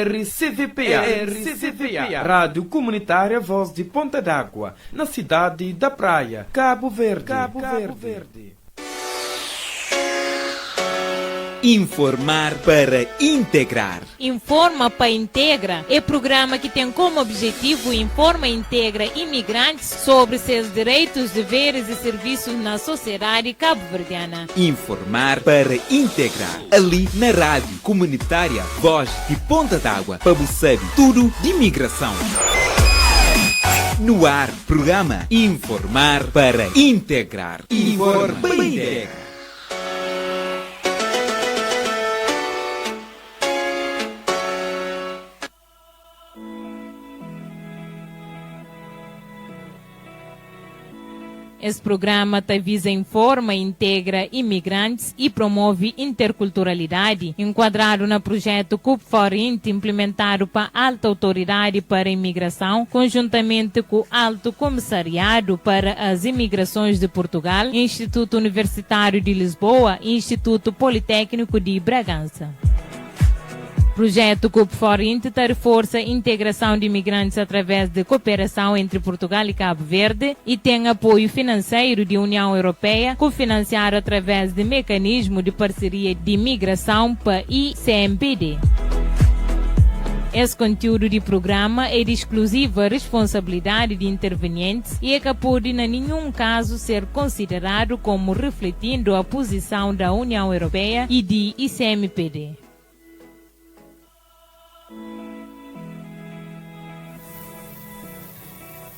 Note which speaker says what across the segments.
Speaker 1: RCVPA, Rádio Comunitária Voz de Ponta d'Água, na cidade da Praia, Cabo Verde.
Speaker 2: Informar para integrar.
Speaker 3: Informa para Integra é programa que tem como objetivo informa e integra imigrantes sobre seus direitos, deveres e serviços na sociedade cabo-verdiana.
Speaker 2: Informar para integrar. Ali na Rádio Comunitária Voz de Ponta d'Água, para você saber tudo de imigração. No ar, programa Informar para integrar. Informa para integrar.
Speaker 3: Esse programa visa informa, integra imigrantes e promove interculturalidade, enquadrado no projeto CUP4INT, implementado para a Alta Autoridade para a Imigração, conjuntamente com o Alto Comissariado para as Imigrações de Portugal, Instituto Universitário de Lisboa e Instituto Politécnico de Bragança. O projeto CUP4INT reforça a integração de imigrantes através de cooperação entre Portugal e Cabo Verde e tem apoio financeiro da União Europeia, cofinanciado através de mecanismo de parceria de imigração para ICMPD. Esse conteúdo de programa é de exclusiva responsabilidade de intervenientes e é que pode, em nenhum caso, ser considerado como refletindo a posição da União Europeia e de ICMPD.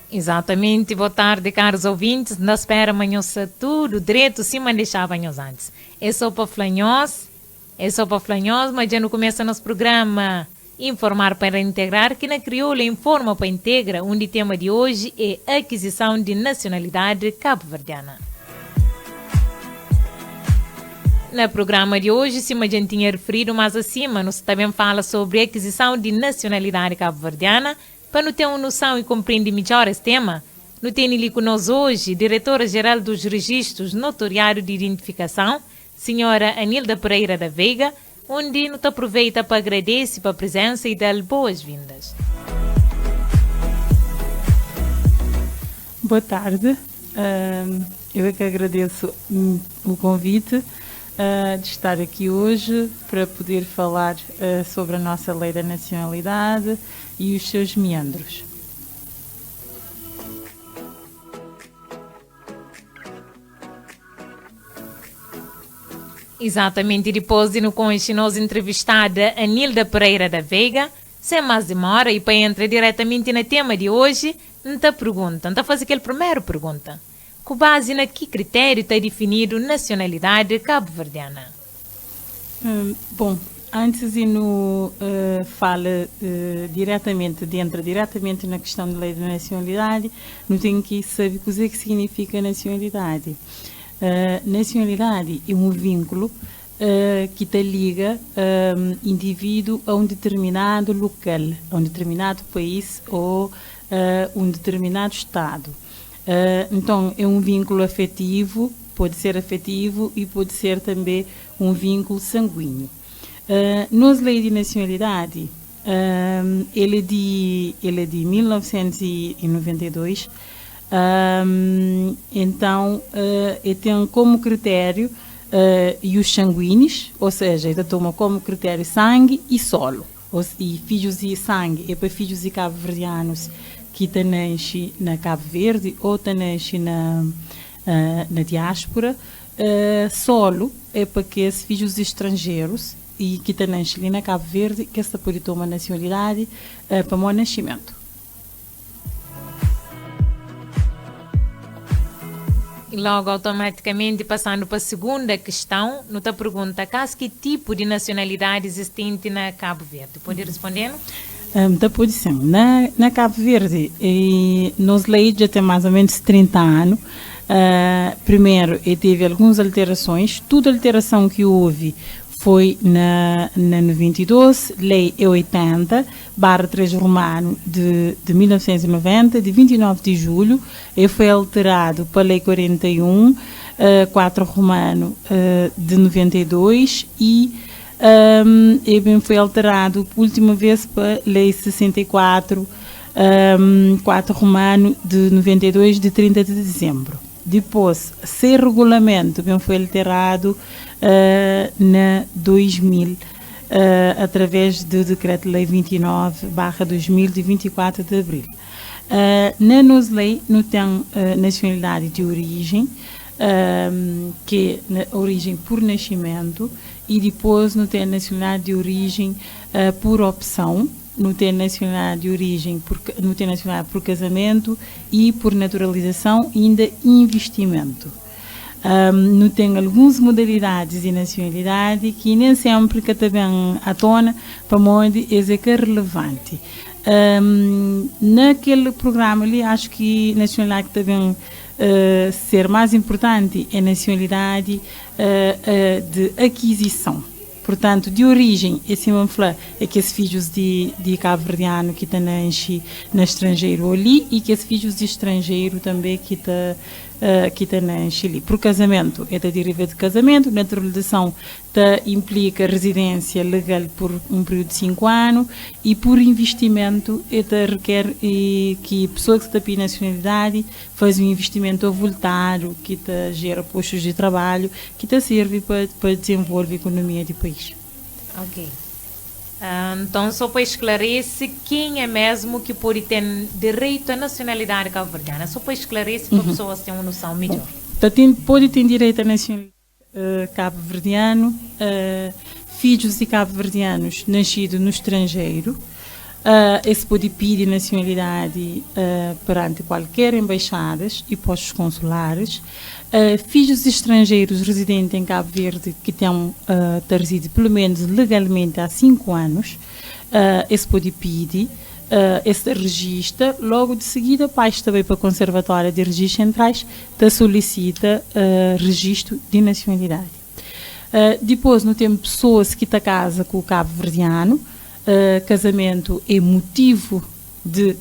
Speaker 3: Exatamente, boa tarde, caros ouvintes. Na espera, amanhã tudo direito, cima deixava antes. É só para flanhos, mas já não começa nosso programa Informar para Integrar, que na crioula informa para integra, onde o tema de hoje é aquisição de nacionalidade cabo-verdiana. No programa de hoje, se a gente tinha referido mais acima, nós também fala sobre aquisição de nacionalidade cabo-verdiana. Para não ter uma noção e compreender melhor esse tema, não tem ali conosco hoje diretora-geral dos registros notoriário de identificação, senhora Anilda Pereira da Veiga, onde nos aproveita para agradecer a presença e dar boas-vindas.
Speaker 4: Boa tarde, eu é que agradeço o convite de estar aqui hoje para poder falar sobre a nossa lei da nacionalidade e os seus meandros.
Speaker 3: Exatamente, e depois de nos entrevistada Anilda Pereira da Veiga, sem mais demora e para entrar diretamente no tema de hoje, não fazer aquela primeira pergunta. Com base na que critério está definido nacionalidade cabo-verdiana?
Speaker 4: Bom, antes de fala diretamente na questão da lei da nacionalidade, não tenho que saber o que significa nacionalidade. Nacionalidade é um vínculo que te liga indivíduo a um determinado local, a um determinado país ou um determinado estado. Então, é um vínculo afetivo, pode ser afetivo e pode ser também um vínculo sanguíneo. Nos leis de nacionalidade, ele é de 1992, então ele tem como critério e os sanguíneos, ou seja, ele toma como critério sangue e solo, e filhos de sangue é para filhos de cabo-verdianos que nascem na Cabo Verde ou nascem na diáspora. Solo é para que esses filhos de estrangeiros e que nascem ali na Cabo Verde, que esta pode tomar nacionalidade para o nascimento.
Speaker 3: E logo, automaticamente, passando para a segunda questão, não te pergunta, que tipo de nacionalidade existente na Cabo Verde? Pode responder?
Speaker 4: Da posição. Na Cabo Verde, nos leis já tem mais ou menos 30 anos. Primeiro, teve algumas alterações. Toda alteração que houve foi na 92, lei 80/3 romano de 1990, de 29 de julho, e foi alterado para a lei 41, 4 romano de 92 e e bem foi alterado a última vez para a Lei 64, 4 Romano de 92, de 30 de dezembro. Depois, esse regulamento bem foi alterado na 2000, através do Decreto-Lei 29/2000, de 24 de abril. Na nossa lei não tem nacionalidade de origem, que é origem por nascimento, e depois não tem nacionalidade de origem por opção, não tem nacionalidade de origem não tem nacionalidade por casamento e por naturalização e ainda investimento. Não tem algumas modalidades de nacionalidade que nem sempre que também à tona para onde é relevante. Naquele programa ali, acho que a nacionalidade também ser mais importante é a nacionalidade de aquisição. Portanto, de origem, esse vamos falar, é que esses filhos de cabo-verdiano que estão no estrangeiro ali, e que esses filhos de estrangeiro também que está na Chile. Por casamento, é da deriva de casamento, naturalização implica residência legal por um período de 5 anos, e por investimento, requer que a pessoa que está pedindo nacionalidade faz um investimento voluntário que gera postos de trabalho, que serve para desenvolver a economia do país.
Speaker 3: Ok. Então, só para esclarecer, quem é mesmo que pode ter direito à nacionalidade cabo-verdiana? Só para esclarecer, para as pessoas terem uma noção melhor.
Speaker 4: Pode ter direito à nacionalidade cabo-verdiano, filhos de cabo-verdianos nascidos no estrangeiro. Esse pode pedir nacionalidade perante qualquer embaixadas e postos consulares. Filhos de estrangeiros residentes em Cabo Verde que tenham residido pelo menos legalmente há 5 anos, esse pode pedir, esse registra, logo de seguida, pais também para a Conservatória de Registros Centrais, solicita registro de nacionalidade. Depois, não temos pessoas que estão casa com o cabo-verdiano, casamento é motivo de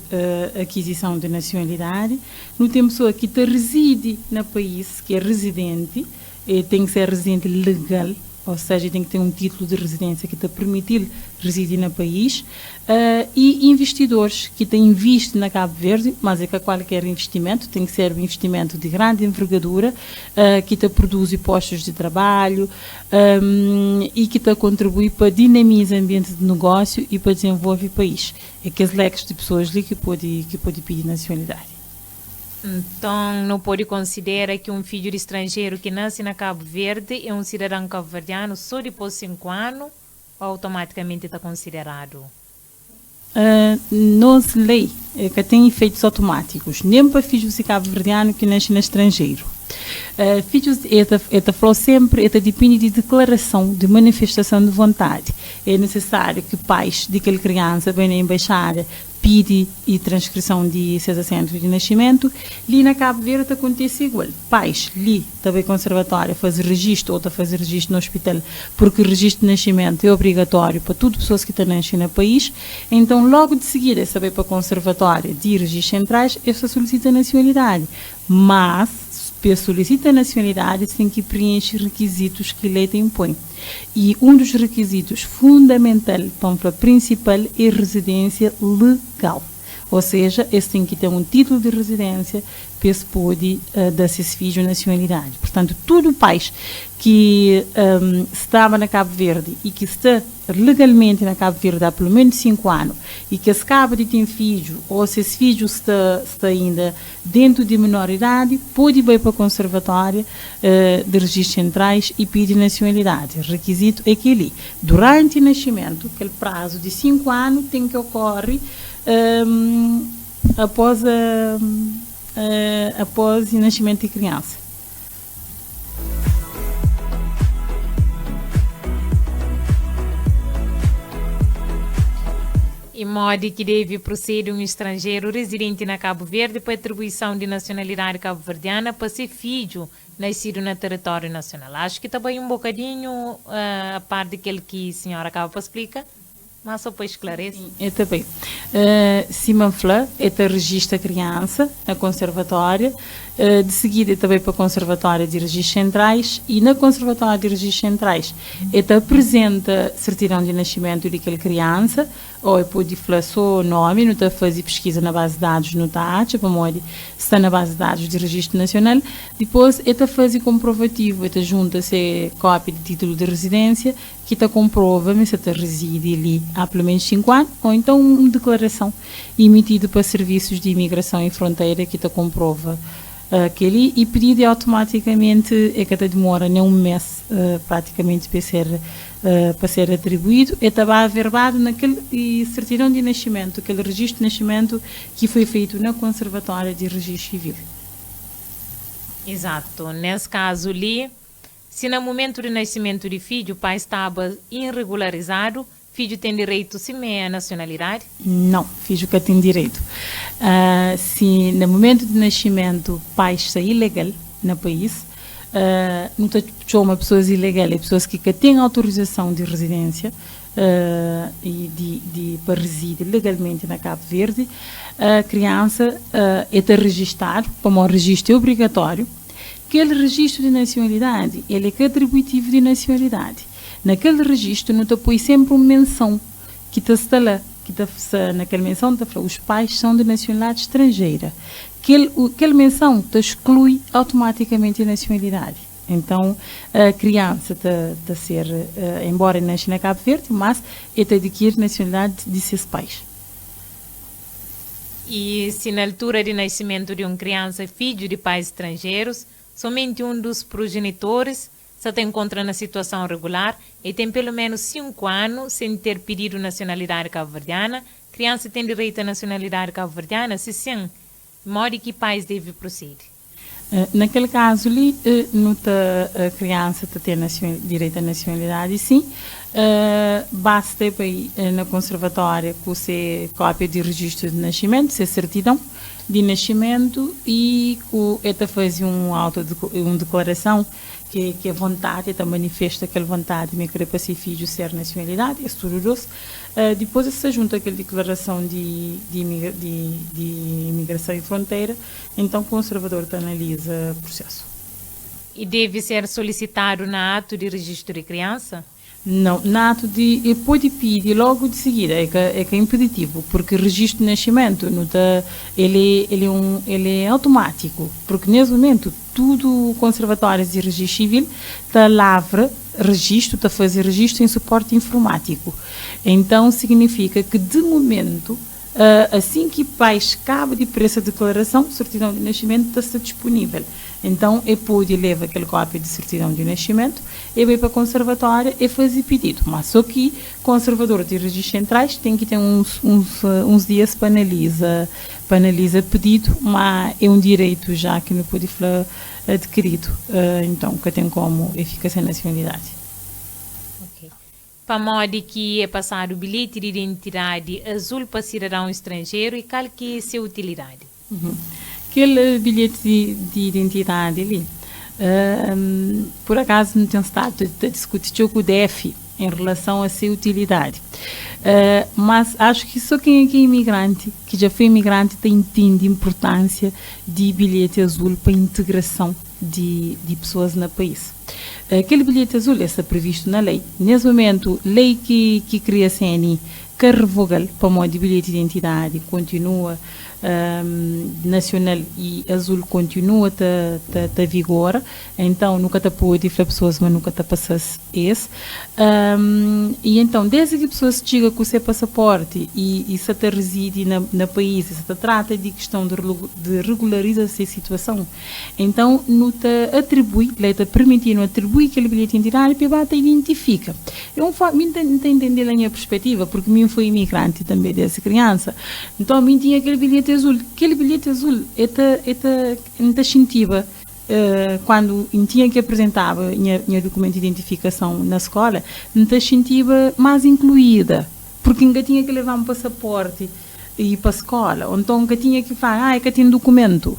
Speaker 4: aquisição de nacionalidade. Não tem pessoa que reside no país, que é residente, tem que ser residente legal, ou seja, tem que ter um título de residência que te permitir residir no país, e investidores que investem na Cabo Verde, mas é que qualquer investimento tem que ser um investimento de grande envergadura, que te produz postos de trabalho, e que te contribui para dinamizar o ambiente de negócio e para desenvolver o país. É que as leques de pessoas ali que pode pedir nacionalidade.
Speaker 3: Então, não pode considerar que um filho de estrangeiro que nasce na Cabo Verde é um cidadão cabo-verdiano só depois de 5 anos, ou automaticamente está considerado?
Speaker 4: Nossa lei que tem efeitos automáticos, nem para filhos de cabo-verdiano que nascem no estrangeiro. Filhos, falou sempre, depende de declaração, de manifestação de vontade. É necessário que pais de aquela criança venham à embaixada, pede e transcrição de seus assentos de nascimento. Ali na Cabo Verde acontece igual. Pais, ali também conservatório, fazer registro, ou fazer registro no hospital, porque o registro de nascimento é obrigatório para todas as pessoas que estão nascendo no país. Então, logo de seguida, é saber para a conservatória de registros centrais, essa solicita nacionalidade. Mas, para solicitar nacionalidade, tem que preencher requisitos que a lei impõe. E um dos requisitos fundamentais, para principal, é residência legal. Ou seja, esse tem que ter um título de residência para se pode dar esse filho nacionalidade. Portanto, todo país que estava na Cabo Verde e que está legalmente na Cabo Verde há pelo menos 5 anos e que acaba de ter filho, ou se esse filho está ainda dentro de menoridade, pode ir para a Conservatória de Registros Centrais e pedir nacionalidade. O requisito é que ele, durante o nascimento, aquele prazo de 5 anos, tem que ocorrer após o nascimento de criança.
Speaker 3: E modo que deve proceder um estrangeiro residente na Cabo Verde para atribuição de nacionalidade cabo-verdiana para ser filho nascido no território nacional. Acho que também um bocadinho a parte daquele que a senhora acaba para explicar. Mas só para esclarecer.
Speaker 4: Também. Simanfla, esta registra a criança na conservatória, de seguida também para a conservatória de registros centrais, e na conservatória de registros centrais esta apresenta certidão de nascimento daquela criança, ou pode falar só o nome, não está a fazer pesquisa na base de dados no TAT, para modo está na base de dados de registro nacional, depois esta faz comprovativo, esta junta-se cópia de título de residência, que está comprova se está reside ali há pelo menos 5 anos, ou então uma declaração emitida para serviços de imigração e fronteira que está comprova aquele, e pedido automaticamente, é que demora nem um mês praticamente para ser atribuído, e estava averbado naquele certidão de nascimento, aquele registro de nascimento que foi feito na Conservatória de Registro Civil.
Speaker 3: Exato. Nesse caso ali, se no momento do nascimento do filho o pai estava irregularizado, filho tem direito se meia nacionalidade?
Speaker 4: Não, filho que tem direito. Se no momento do nascimento o pai está ilegal no país, não está uma pessoa ilegal, é pessoas que têm autorização de residência e para residir legalmente na Cabo Verde, a criança é registrada, como o registro é obrigatório. Aquele registro de nacionalidade, ele é atributivo de nacionalidade. Naquele registro, não te põe sempre uma menção que está lá, naquela menção está falando, os pais são de nacionalidade estrangeira. Aquela menção te exclui automaticamente a nacionalidade. Então, a criança está ser, embora nasce na Cabo Verde, mas ela adquire nacionalidade de seus pais.
Speaker 3: E se na altura de nascimento de uma criança filho de pais estrangeiros, somente um dos progenitores se encontra na situação regular e tem pelo menos 5 anos sem ter pedido nacionalidade cabo-verdiana, criança tem direito à nacionalidade cabo-verdiana, se sim, de modo que pais devem proceder.
Speaker 4: Naquele caso ali, a criança tem direito à nacionalidade, sim. Basta para ir na conservatória com a cópia de registro de nascimento, se certidão de nascimento, e ela faz uma declaração que é vontade, ela manifesta aquela vontade de querer para seu filho ser nacionalidade, é tudo doce. Depois se junta aquela declaração de imigração e fronteira, então o conservador analisa o processo.
Speaker 3: E deve ser solicitado na ato de registro de criança?
Speaker 4: Não, na ato de pode pedir logo de seguida, é que é impeditivo, porque o registro de nascimento ele é automático, porque nesse momento tudo conservatórios de registro civil está lavra registro, está a fazer registro em suporte informático. Então significa que de momento, assim que o pai acaba de prestar a declaração, certidão de nascimento está disponível. Então, pode levar aquela cópia de certidão de nascimento e vai para a conservatória e fazer pedido. Mas só que o conservador de registros centrais tem que ter uns dias para analisar pedido, mas é um direito já que não pode falar adquirido. Então, que tem como ficar sem nacionalidade.
Speaker 3: Okay. Para modo que é passado o bilhete de identidade azul para cidadão estrangeiro e qual que é a sua utilidade?
Speaker 4: Aquele bilhete de identidade ali, por acaso não tem estado a discutir com o DF em relação a sua utilidade. Mas acho que só quem é imigrante, que já foi imigrante, entende a importância de bilhete azul para a integração de pessoas no país. Aquele bilhete azul está previsto na lei. Nesse momento, lei que cria a CNI, que revoga para modo de bilhete de identidade, continua nacional e azul continua a vigor, então nunca te pode falar pessoas, mas nunca te passas esse. E então, desde que a pessoa chega com o seu passaporte e se te reside no país, se te trata de questão de regularizar essa situação, então não te atribui, lei te permitindo atribuir aquele bilhete de identidade para te identifica. Eu não entender a minha perspectiva, porque eu fui imigrante também dessa criança, então eu tinha aquele bilhete azul. Aquele bilhete azul é incentiva quando eu tinha que apresentar minha documento de identificação na escola, me sentia mais incluída, porque ainda tinha que levar um passaporte e ir para a escola, ou então ainda tinha que falar, que tem documento.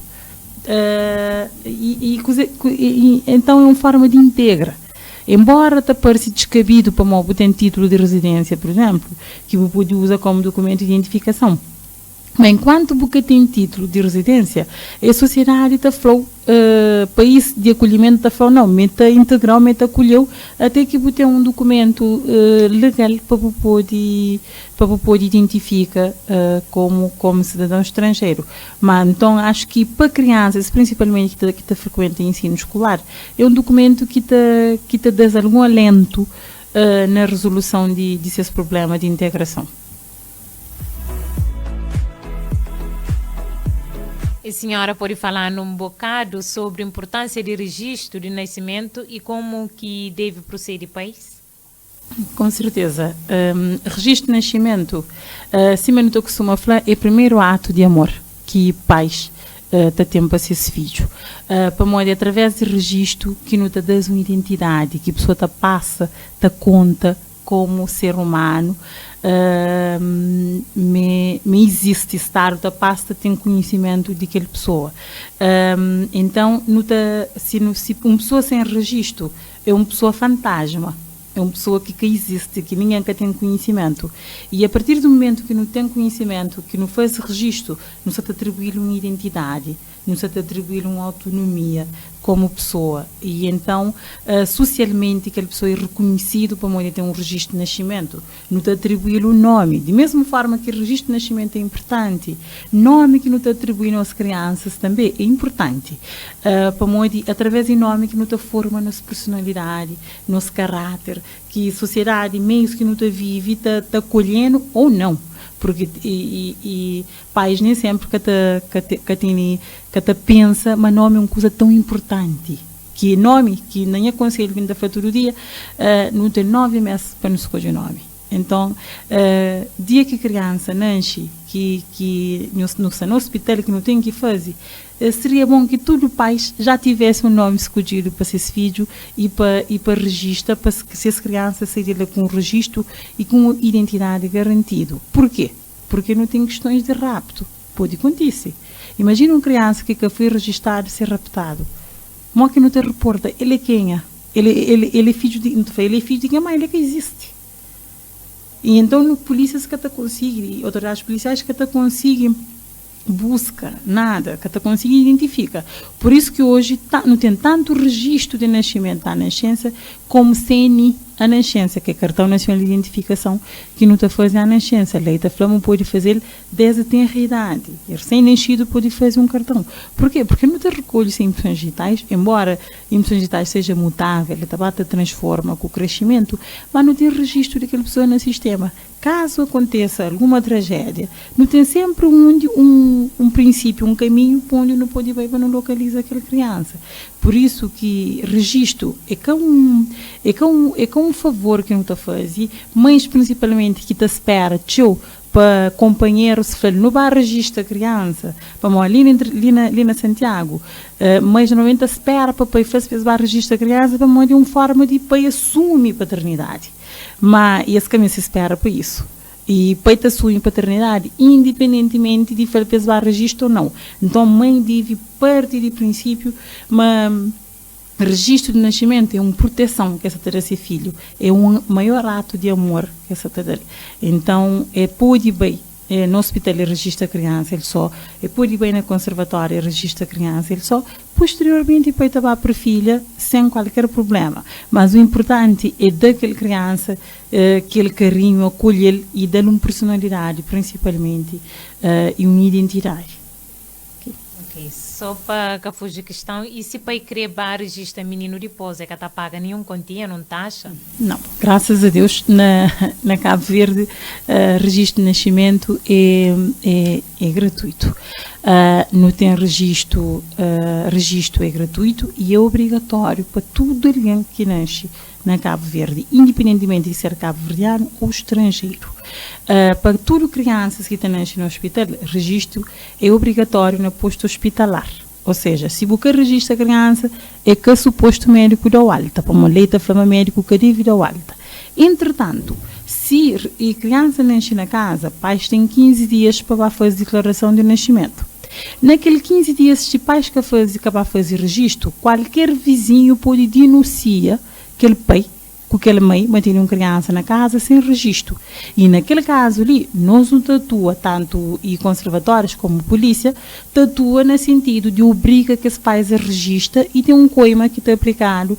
Speaker 4: Então é uma forma de integra. Embora te pareça descabido para uma ter título de residência, por exemplo, que você pode usar como documento de identificação. Mas enquanto você tem título de residência, a sociedade está falando, país de acolhimento está falando, não, meta integral, meta acolheu, até que você tem um documento legal para poder identificar como cidadão estrangeiro. Mas então acho que para crianças, principalmente que está frequente em ensino escolar, é um documento que te dá algum alento na resolução de seus problemas de integração.
Speaker 3: A senhora pode falar um bocado sobre a importância de registro de nascimento e como que deve proceder o país?
Speaker 4: Com certeza. Registro de nascimento, acima do que costuma falar, é o primeiro ato de amor que pais têm para seus filhos. Para modo, através de registro que não te dá uma identidade, que a pessoa te passa, te conta como ser humano, me existe estar da pasta tem conhecimento de aquela pessoa. Então se uma pessoa sem registro é uma pessoa fantasma, é uma pessoa que existe, que ninguém tem conhecimento, e a partir do momento que não tem conhecimento, que não faz registro, não se te atribuir uma identidade, não se te atribuir uma autonomia como pessoa, e então socialmente aquela pessoa é reconhecida para poder ter um registro de nascimento, não te atribuir o nome, de mesma forma que o registro de nascimento é importante, nome que não te atribui às crianças também é importante, para poder, através do nome que não te forma nossa personalidade, nosso caráter, que sociedade, meios que não te vive, te acolhendo ou não. Porque pais nem sempre que te pensa, mas nome é uma coisa tão importante, que nome, que nem aconselho vindo da fatura do dia, não tem 9 meses para não escolher nome. Então, dia que a criança nasce, que no hospital que não tem que fazer, seria bom que todo pais já tivesse um nome escolhido para seus filhos e para registro, para que essas crianças sejam com registro e com identidade garantida. Por quê? Porque não tem questões de rapto. Pode acontecer. Imagina uma criança que foi registrado e ser raptado. Mas que não te reporta, ele é quem é? Ele é filho de quem mãe, ele que existe. E então, polícias que te conseguem, autoridades policiais que te conseguem busca nada, que te conseguem identificar. Por isso que hoje não tem tanto registro de nascimento à nascença como CNI à nascença, que é Cartão Nacional de Identificação, que não te faz à nascença. A lei da Flama pode fazer desde a tenra idade. O recém-nascido pode fazer um cartão. Por quê? Porque não te recolhe sem impressões digitais, embora impressões digitais seja mutável, ela te transforma com o crescimento, mas não tem registro daquela pessoa no sistema. Caso aconteça alguma tragédia, não tem sempre um princípio, um caminho onde não pode ir para não localizar aquela criança. Por isso que registro é um favor que não está fazendo, mas principalmente que te espera, para companheiros, se não vai registrar a criança, para ali na Santiago, mas normalmente espera para fazer registrar a criança para uma forma de assumir paternidade. Mas esse caminho se espera para isso. E para ter sua paternidade, independentemente de fazer registro ou não. Então, a mãe deve partir do princípio, mas registro de nascimento é uma proteção que essa terá seu filho, é um maior ato de amor que essa terá. Então, pode bem. No hospital ele registra a criança, ele só. Pode ir bem na conservatória, ele registra a criança, ele só. Posteriormente, pode estar para a filha sem qualquer problema. Mas o importante é daquela criança, aquele carinho, acolher e dar-lhe uma personalidade, principalmente, e uma identidade.
Speaker 3: Ok, só para fugir a questão, e se para querer registrar menino depois, é que está paga nenhum quantia, não taxa?
Speaker 4: Não, graças a Deus, na Cabo Verde, registro de nascimento é gratuito. Não tem registro é gratuito e é obrigatório para todo alguém que nasce na Cabo Verde, independentemente de ser cabo-verdiano ou estrangeiro. Para todas crianças que nascem no hospital, registro é obrigatório no posto hospitalar. Ou seja, se você registra a criança, é que o suposto médico dá alta, para uma lei da Flama médico que deve dar alta. Entretanto, se a criança nasce na casa, pais têm 15 dias para fazer declaração de nascimento. Naqueles 15 dias, se pais que acabar de fazer registro, qualquer vizinho pode denunciar aquele pai, com aquela mãe, mantém uma criança na casa sem registro. E naquele caso ali, nós não tatua, tanto e conservatórios como polícia, tatua no sentido de obriga que os pais a registra e tem um coima que está aplicado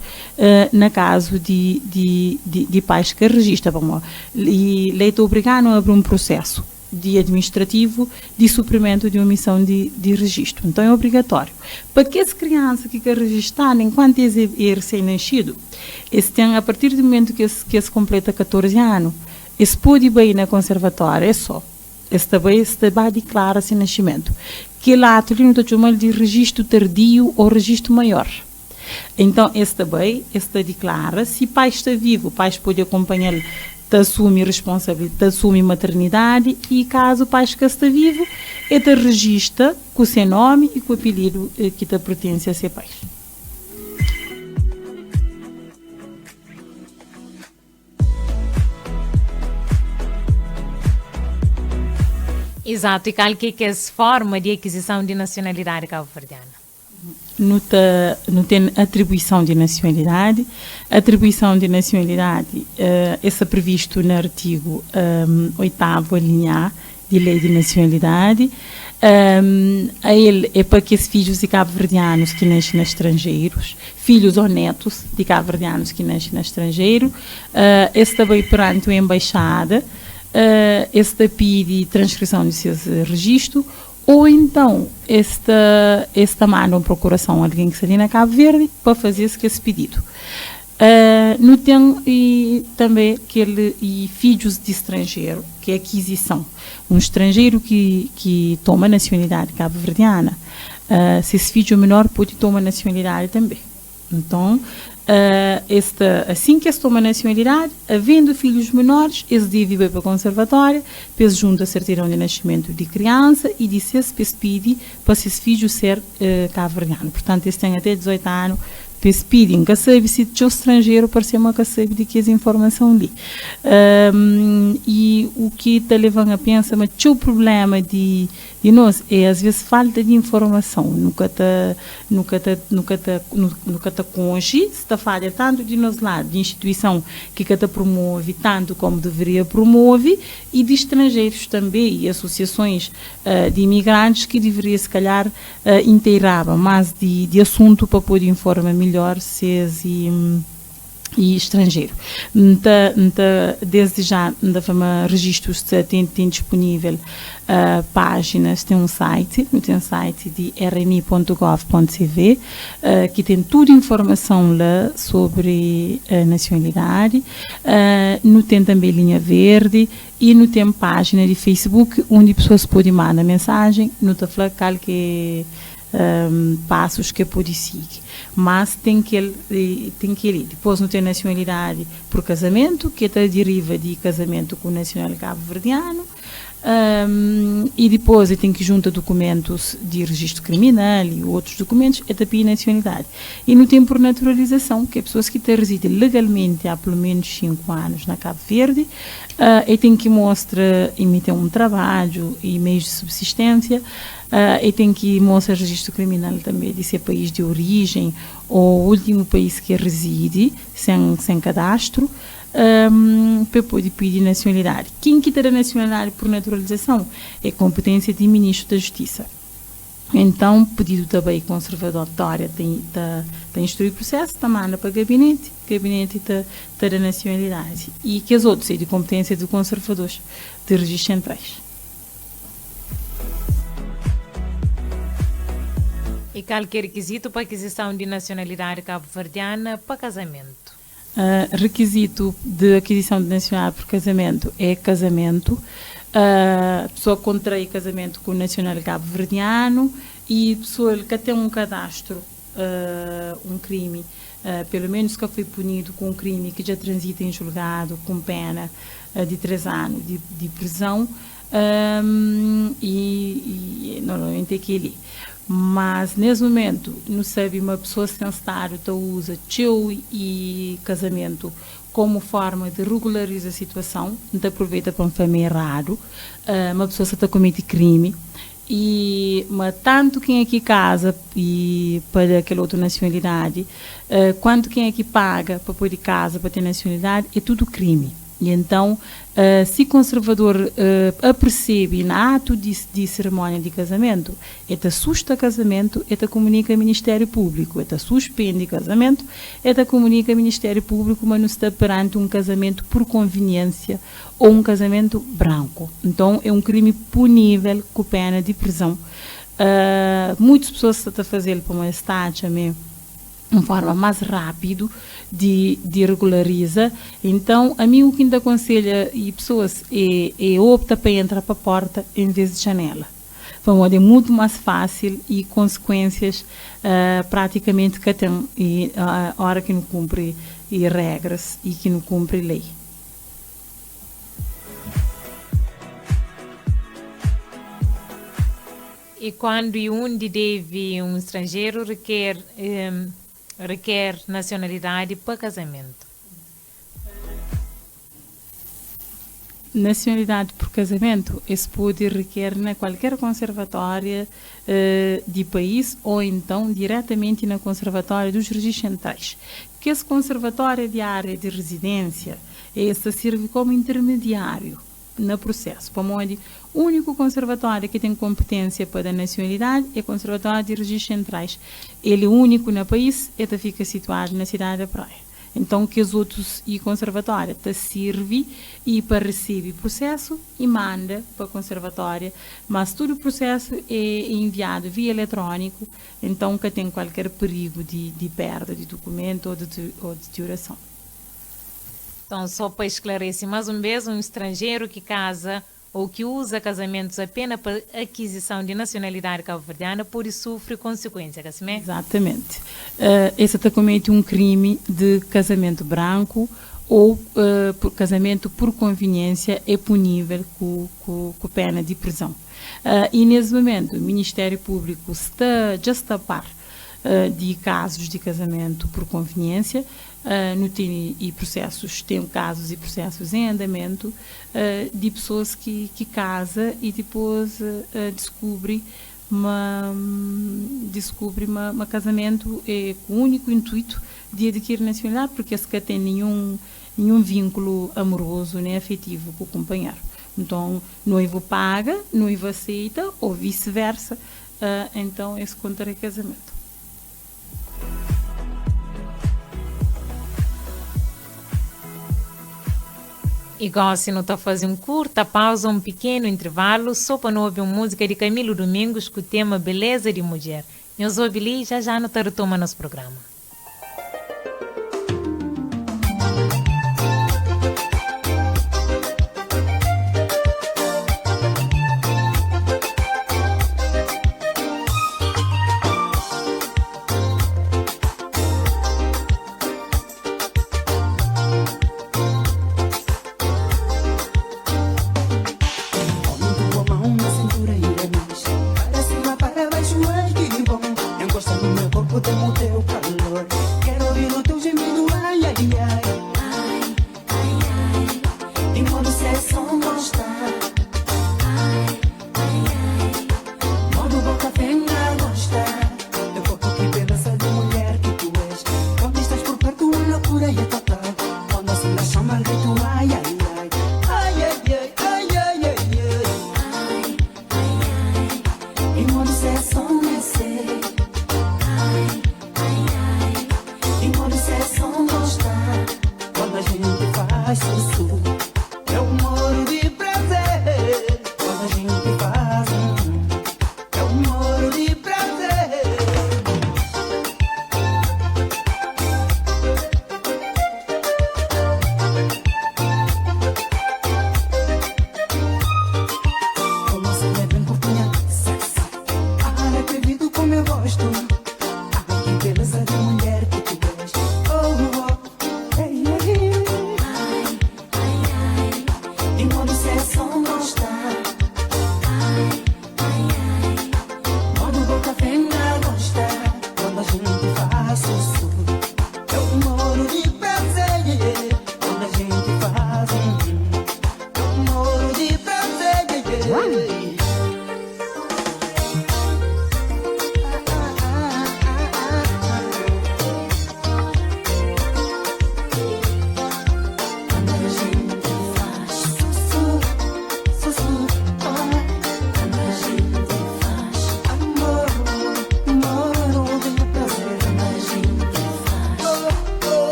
Speaker 4: na caso de pais que registram. E lei está obrigado a abrir um processo de administrativo de suprimento de omissão de registro. Então é obrigatório. Para que essa criança que quer registrar, enquanto é recém-nascido, a partir do momento que esse completa 14 anos, esse pode ir na conservatória, é só. Esse também declara esse nascimento. Que lá, tu não está chamando de registro tardio ou registro maior. Então, esse também declara, se o pai está vivo, o pai pode acompanhá-lo, assume responsabilidade, assume maternidade e caso o pai está vivo, ele registra com o seu nome e com o apelido que te pertence a seu pai.
Speaker 3: Exato, e qual que é essa forma de aquisição de nacionalidade cabo-verdiana?
Speaker 4: Não tem atribuição de nacionalidade. A atribuição de nacionalidade é previsto no artigo 8º, linha A, de Lei de Nacionalidade. A ele é para que esses filhos de cabo-verdianos que nascem estrangeiros, filhos ou netos de cabo-verdianos que nascem no estrangeiro, esse também perante a embaixada, esse pede transcrição de seus registros, ou então esta manda uma procuração a alguém que está ali na Cabo Verde para fazer esse pedido. Não tem também filhos de estrangeiro, que é aquisição. Um estrangeiro que toma nacionalidade cabo-verdiana, se esse filho menor pode tomar nacionalidade também. Então, assim que se toma nacionalidade, havendo filhos menores, eles devem ir para a conservatória, depois junto a certidão de nascimento de criança e de se pedir para esses filhos ser cabo-verdiano. Portanto, eles têm até 18 anos, eles pedem que sabe se o estrangeiro para ser uma que sabe de que essa informação ali. E o que está levando a pensar, mas o problema de nós é às vezes falta de informação, nunca está conge, está falha tanto de nós lá, de instituição que está promove tanto como deveria promove, e de estrangeiros também, e associações de imigrantes que deveria se calhar inteirava mais de assunto para poder informar melhor se e estrangeiro. Desde já, da forma registros tem disponível páginas, tem um site de rni.gov.cv que tem toda a informação lá sobre nacionalidade, não tem também linha verde e não tem página de Facebook onde pessoas podem mandar mensagem, não está falando que passos que pode seguir, mas tem que ir. Depois não tem nacionalidade por casamento, que deriva de casamento com o nacional cabo-verdiano, e depois tem que juntar documentos de registro criminal e outros documentos, é também nacionalidade. E não tem por naturalização, que é pessoas que residem legalmente há pelo menos 5 anos na Cabo Verde, e tem que mostrar e ter um trabalho e meios de subsistência, e tem que mostrar registro criminal também de ser país de origem ou o último país que reside sem cadastro, para poder pedir nacionalidade. Quem que terá nacionalidade por naturalização é competência de Ministro da Justiça. Então, pedido também conservatória tem instruir o processo, está manda para o gabinete terá nacionalidade. E que as outras é de competência de conservadores de registros centrais.
Speaker 3: E qualquer requisito para aquisição de nacionalidade cabo-verdiana para casamento?
Speaker 4: Requisito de aquisição de nacionalidade por casamento é casamento. A pessoa contrai casamento com o nacional cabo-verdiano e a pessoa que tem um cadastro, um crime, pelo menos que foi punido com um crime que já transita em julgado com pena de 3 anos de prisão, e normalmente é aquele. Mas nesse momento não sabe, uma pessoa sem estado usa teu e casamento como forma de regularizar a situação, não aproveita para um família errado, uma pessoa está a cometer crime Mas tanto quem é que casa e para aquela outra nacionalidade, quanto quem é que paga para pôr de casa para ter nacionalidade, é tudo crime. E então, se conservador apercebe na ato de cerimónia de casamento, te assusta casamento, te comunica ao Ministério Público, te suspende casamento, te comunica ao Ministério Público, mas não está perante um casamento por conveniência ou um casamento branco. Então, é um crime punível com pena de prisão. Muitas pessoas estão a fazer para uma estátua mesmo, uma forma mais rápida de regulariza. Então, a mim o que ainda aconselha e pessoas é opta para entrar para a porta em vez de janela. É muito mais fácil e consequências praticamente que tem a hora que não cumpre regras e que não cumpre lei.
Speaker 3: E quando e onde deve um estrangeiro requer nacionalidade para casamento?
Speaker 4: Nacionalidade por casamento, esse pode requer na qualquer conservatória de país ou então diretamente na conservatória dos registros centrais. Que esse conservatório de área de residência, esse serve como intermediário no processo. Para onde o único conservatório que tem competência para a nacionalidade é o Conservatório de Registros Centrais. Ele é único no país e fica situado na cidade da Praia. Então, que os outros e conservatório te serve e para receber o processo e manda para a conservatória, mas todo o processo é enviado via eletrônico, então que tem qualquer perigo de perda de documento ou de deterioração.
Speaker 3: Então, só para esclarecer mais uma vez, um estrangeiro que casa ou que usa casamentos apenas para aquisição de nacionalidade cabo-verdiana pode sofrer consequências, assim é?
Speaker 4: Exatamente. Esse até comete um crime de casamento branco ou por casamento por conveniência é punível com pena de prisão. E nesse momento o Ministério Público já está a par de casos de casamento por conveniência, tem casos e processos em andamento de pessoas que casam e depois descobre um casamento com o único intuito de adquirir nacionalidade, porque esse que tem nenhum vínculo amoroso nem afetivo com o companheiro. Então, noivo paga, noivo aceita ou vice-versa, então esse contra casamento.
Speaker 3: Igual se não está fazendo uma curta pausa, um pequeno intervalo, só para não ouvir uma música de Camilo Domingos com o tema Beleza de Mulher. Nós ouvimos já não está retoma nosso programa.
Speaker 5: Encosta no meu corpo, temo teu calor.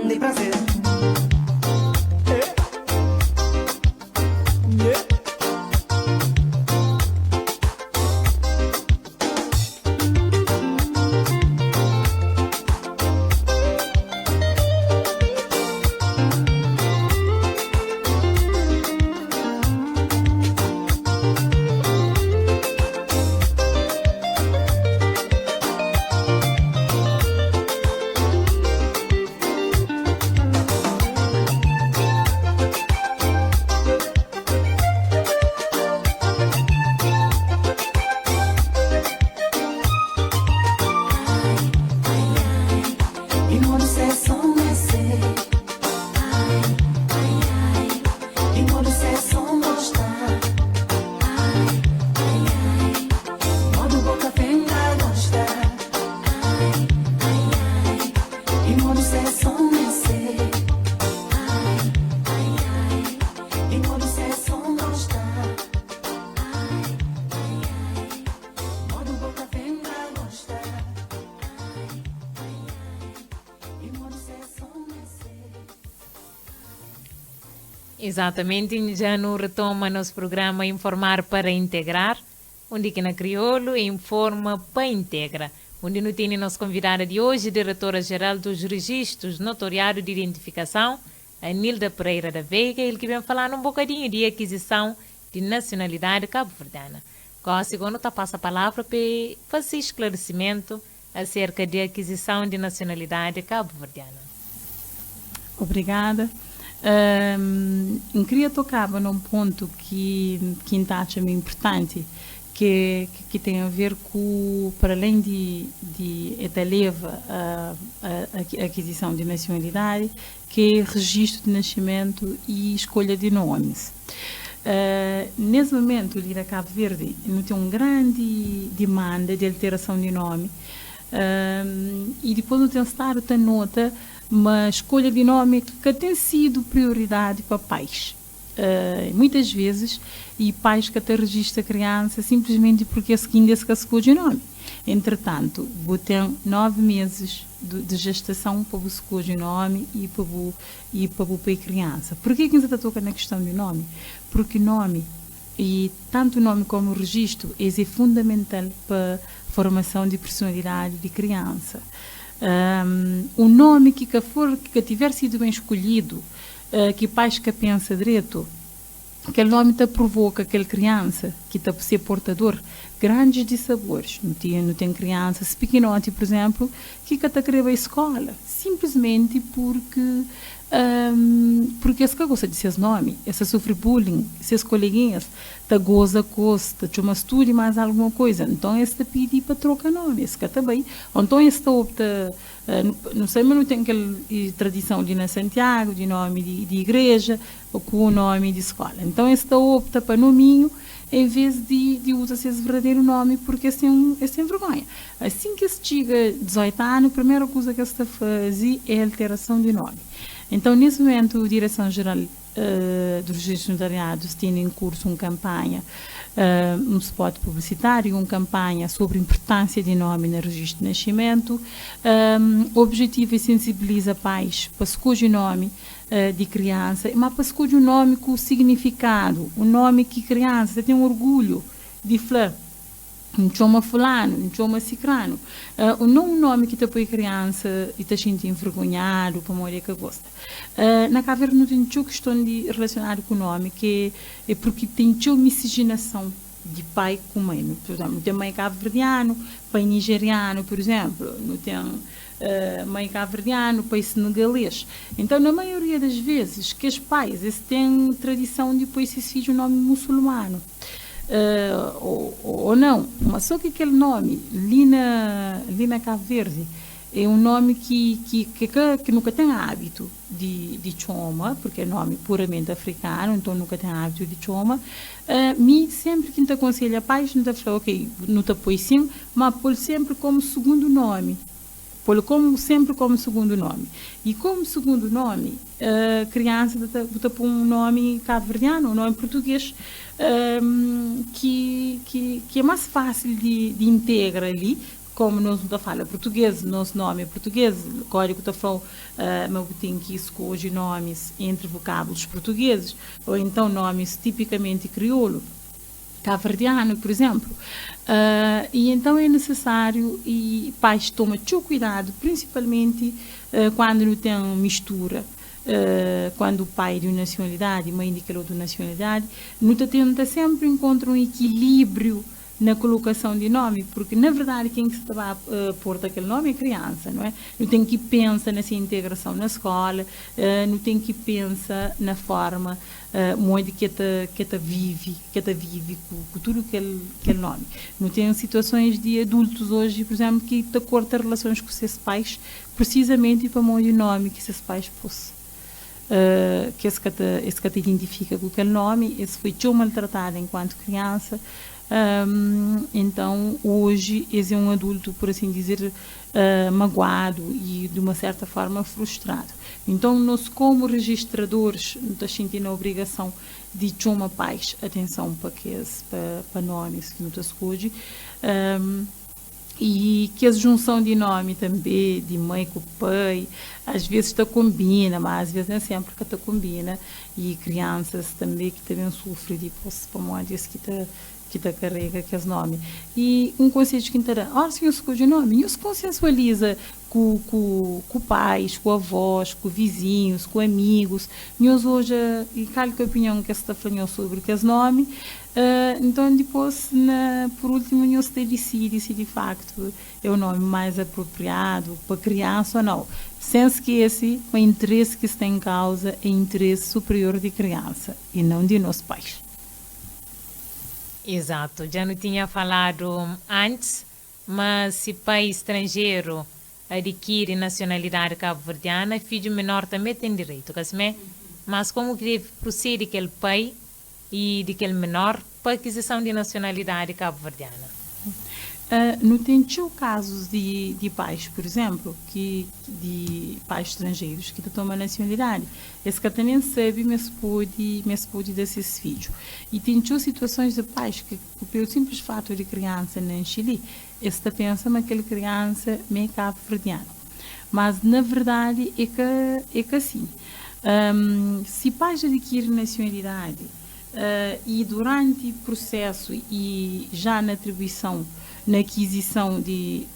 Speaker 5: de prazer.
Speaker 3: Exatamente, já no retoma nosso programa Informar para Integrar, onde que na Crioulo informa para integra, onde não tem nosso convidada de hoje, diretora-geral dos registros notoriado de identificação, Anilda Pereira da Veiga, ele que vem falar um bocadinho de aquisição de nacionalidade cabo-verdiana. Com a segunda, passa a palavra para fazer esclarecimento acerca de aquisição de nacionalidade cabo-verdiana.
Speaker 4: Obrigada. Eu queria tocar num ponto que acho importante, que tem a ver com, para além de leva a aquisição de nacionalidade, que é registro de nascimento e escolha de nomes. Nesse momento, o Cabo Verde não tem uma grande demanda de alteração de nome, e depois não tem estado a nota uma escolha de nome que tem sido prioridade para pais. Muitas vezes, e pais que até registram a criança simplesmente porque a seguinte é que escolhe o nome. Entretanto, tem 9 meses de gestação para escolher o nome e para a criança. Por que a gente está tocando na questão do nome? Porque nome, e tanto o nome como o registro, é fundamental para a formação de personalidade de criança. O nome que tiver sido bem escolhido, que pais que pensa direito, aquele nome te provoca aquela criança que está a ser portador grandes de sabores. Não tem crianças pequenote, por exemplo, que está a querer a escola, simplesmente porque essa gosta de seus nomes, essa sofre bullying, seus coleguinhas, tá goza costa, chama estude mais alguma coisa, então esta pede para trocar nome, esse que também, então esta opta, não sei, mas não tem aquela tradição de ir na Santiago, de nome de igreja, ou com o nome de escola, então esta opta para nominho, em vez de usar esse verdadeiro nome, porque esse é vergonha. Assim que se chega 18 anos, a primeira coisa que se faz é a alteração de nome. Então, nesse momento, a Direção-Geral dos Registros Notariados tem em curso uma campanha, um spot publicitário, uma campanha sobre a importância de nome no registro de nascimento. O objetivo é sensibilizar pais para escolher o nome de criança, mas para escolher um nome com significado, um nome que criança tem um orgulho de falar. Não chama fulano, não chama cicrano. Não um nome que põe criança e está sentindo envergonhado, para morrer que gosta. Na Cabo Verde não tem nenhuma questão de relacionada com o nome, que é porque tem uma miscigenação de pai com mãe. Por exemplo, não tem mãe cabo-verdiano, pai nigeriano, por exemplo. Não tem mãe cabo-verdiano, pai senegalês. Então, na maioria das vezes, que os pais têm tradição de pôr esses filhos um nome muçulmano. Ou não, mas só que aquele nome ali na Cabo Verde é um nome que nunca tem hábito de choma, porque é nome puramente africano, então nunca tem hábito de choma. Sempre que te aconselha pais, não te fala, ok, não te põe sim, mas põe sempre como segundo nome. Sempre como segundo nome. E como segundo nome, a criança bota por um nome cabo-verdiano, um nome português, que é mais fácil de integrar ali, como nós não fala português, nosso nome é português, o código está falando, mas tem que escolher nomes entre vocábulos portugueses, ou então nomes tipicamente crioulo, cabo-verdiano, por exemplo. E então é necessário, e pais tomam muito cuidado, principalmente quando não tem mistura. Quando o pai é de uma nacionalidade e a mãe de outra nacionalidade, não tenta sempre encontrar um equilíbrio na colocação de nome, porque na verdade quem que se vai pôr aquele nome é criança, não é? Não tem que pensar nessa integração na escola, não tem que pensar na forma muito que te vive com tudo aquele nome. Não tem situações de adultos hoje, por exemplo, que te corta relações com seus pais, precisamente para o nome que seus pais fossem. Que esse que te identifica com aquele nome, esse foi tão maltratado enquanto criança. Então hoje esse é um adulto, por assim dizer, magoado e de uma certa forma frustrado. Então nós, como registradores, estamos sentindo a obrigação de chamar pais atenção para nomes que não escolhe, e que a junção de nome também, de mãe com pai, às vezes está combina, mas às vezes não é sempre que está combina, e crianças também que também sofrem de pomodes que te carrega que os nomes. E um conceito que interessa, ora se eu escolho nome, eu se consensualiza com pais, com avós, com vizinhos, com amigos, nós hoje, e qual que é a opinião que você está falando sobre que os nomes, então depois, por último, nós decide se de facto é o nome mais apropriado para criança ou não. Sem esquecer, o interesse que está em causa é interesse superior de criança e não de nossos pais.
Speaker 3: Exato, já não tinha falado antes, mas se pai estrangeiro adquire nacionalidade cabo-verdiana, filho menor também tem direito, mas como que deve proceder aquele pai e daquele menor para a aquisição de nacionalidade cabo-verdiana?
Speaker 4: Não tem casos de pais, por exemplo, de pais estrangeiros que tomam nacionalidade. Esse que nem sabe, mas pode desses filhos. E tem situações de pais que, pelo simples fato de criança na Chile, esta pensa que aquela criança é cabo-verdiana. Mas, na verdade, é que assim, se pais adquirem nacionalidade e durante o processo e já na atribuição, na aquisição de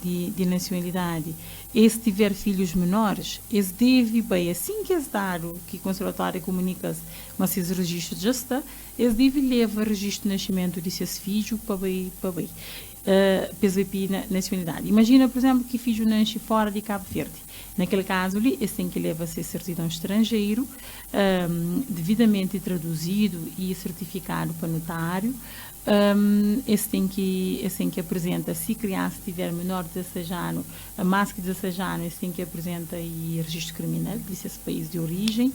Speaker 4: nacionalidade, e se tiver filhos menores, esse deve, bem, assim que esse dado que o conservatório comunica, mas esse registro já está, esse deve levar o registro de nascimento de seus filhos para bem, na nacionalidade. Imagina, por exemplo, que filho nasce fora de Cabo Verde. Naquele caso ali, esse tem que levar ser certidão estrangeiro, devidamente traduzido e certificado para notário. Esse tem que apresentar, se criança tiver menor de 16 anos, a mais que 16 anos, esse tem que apresentar e registro criminal, desse país de origem,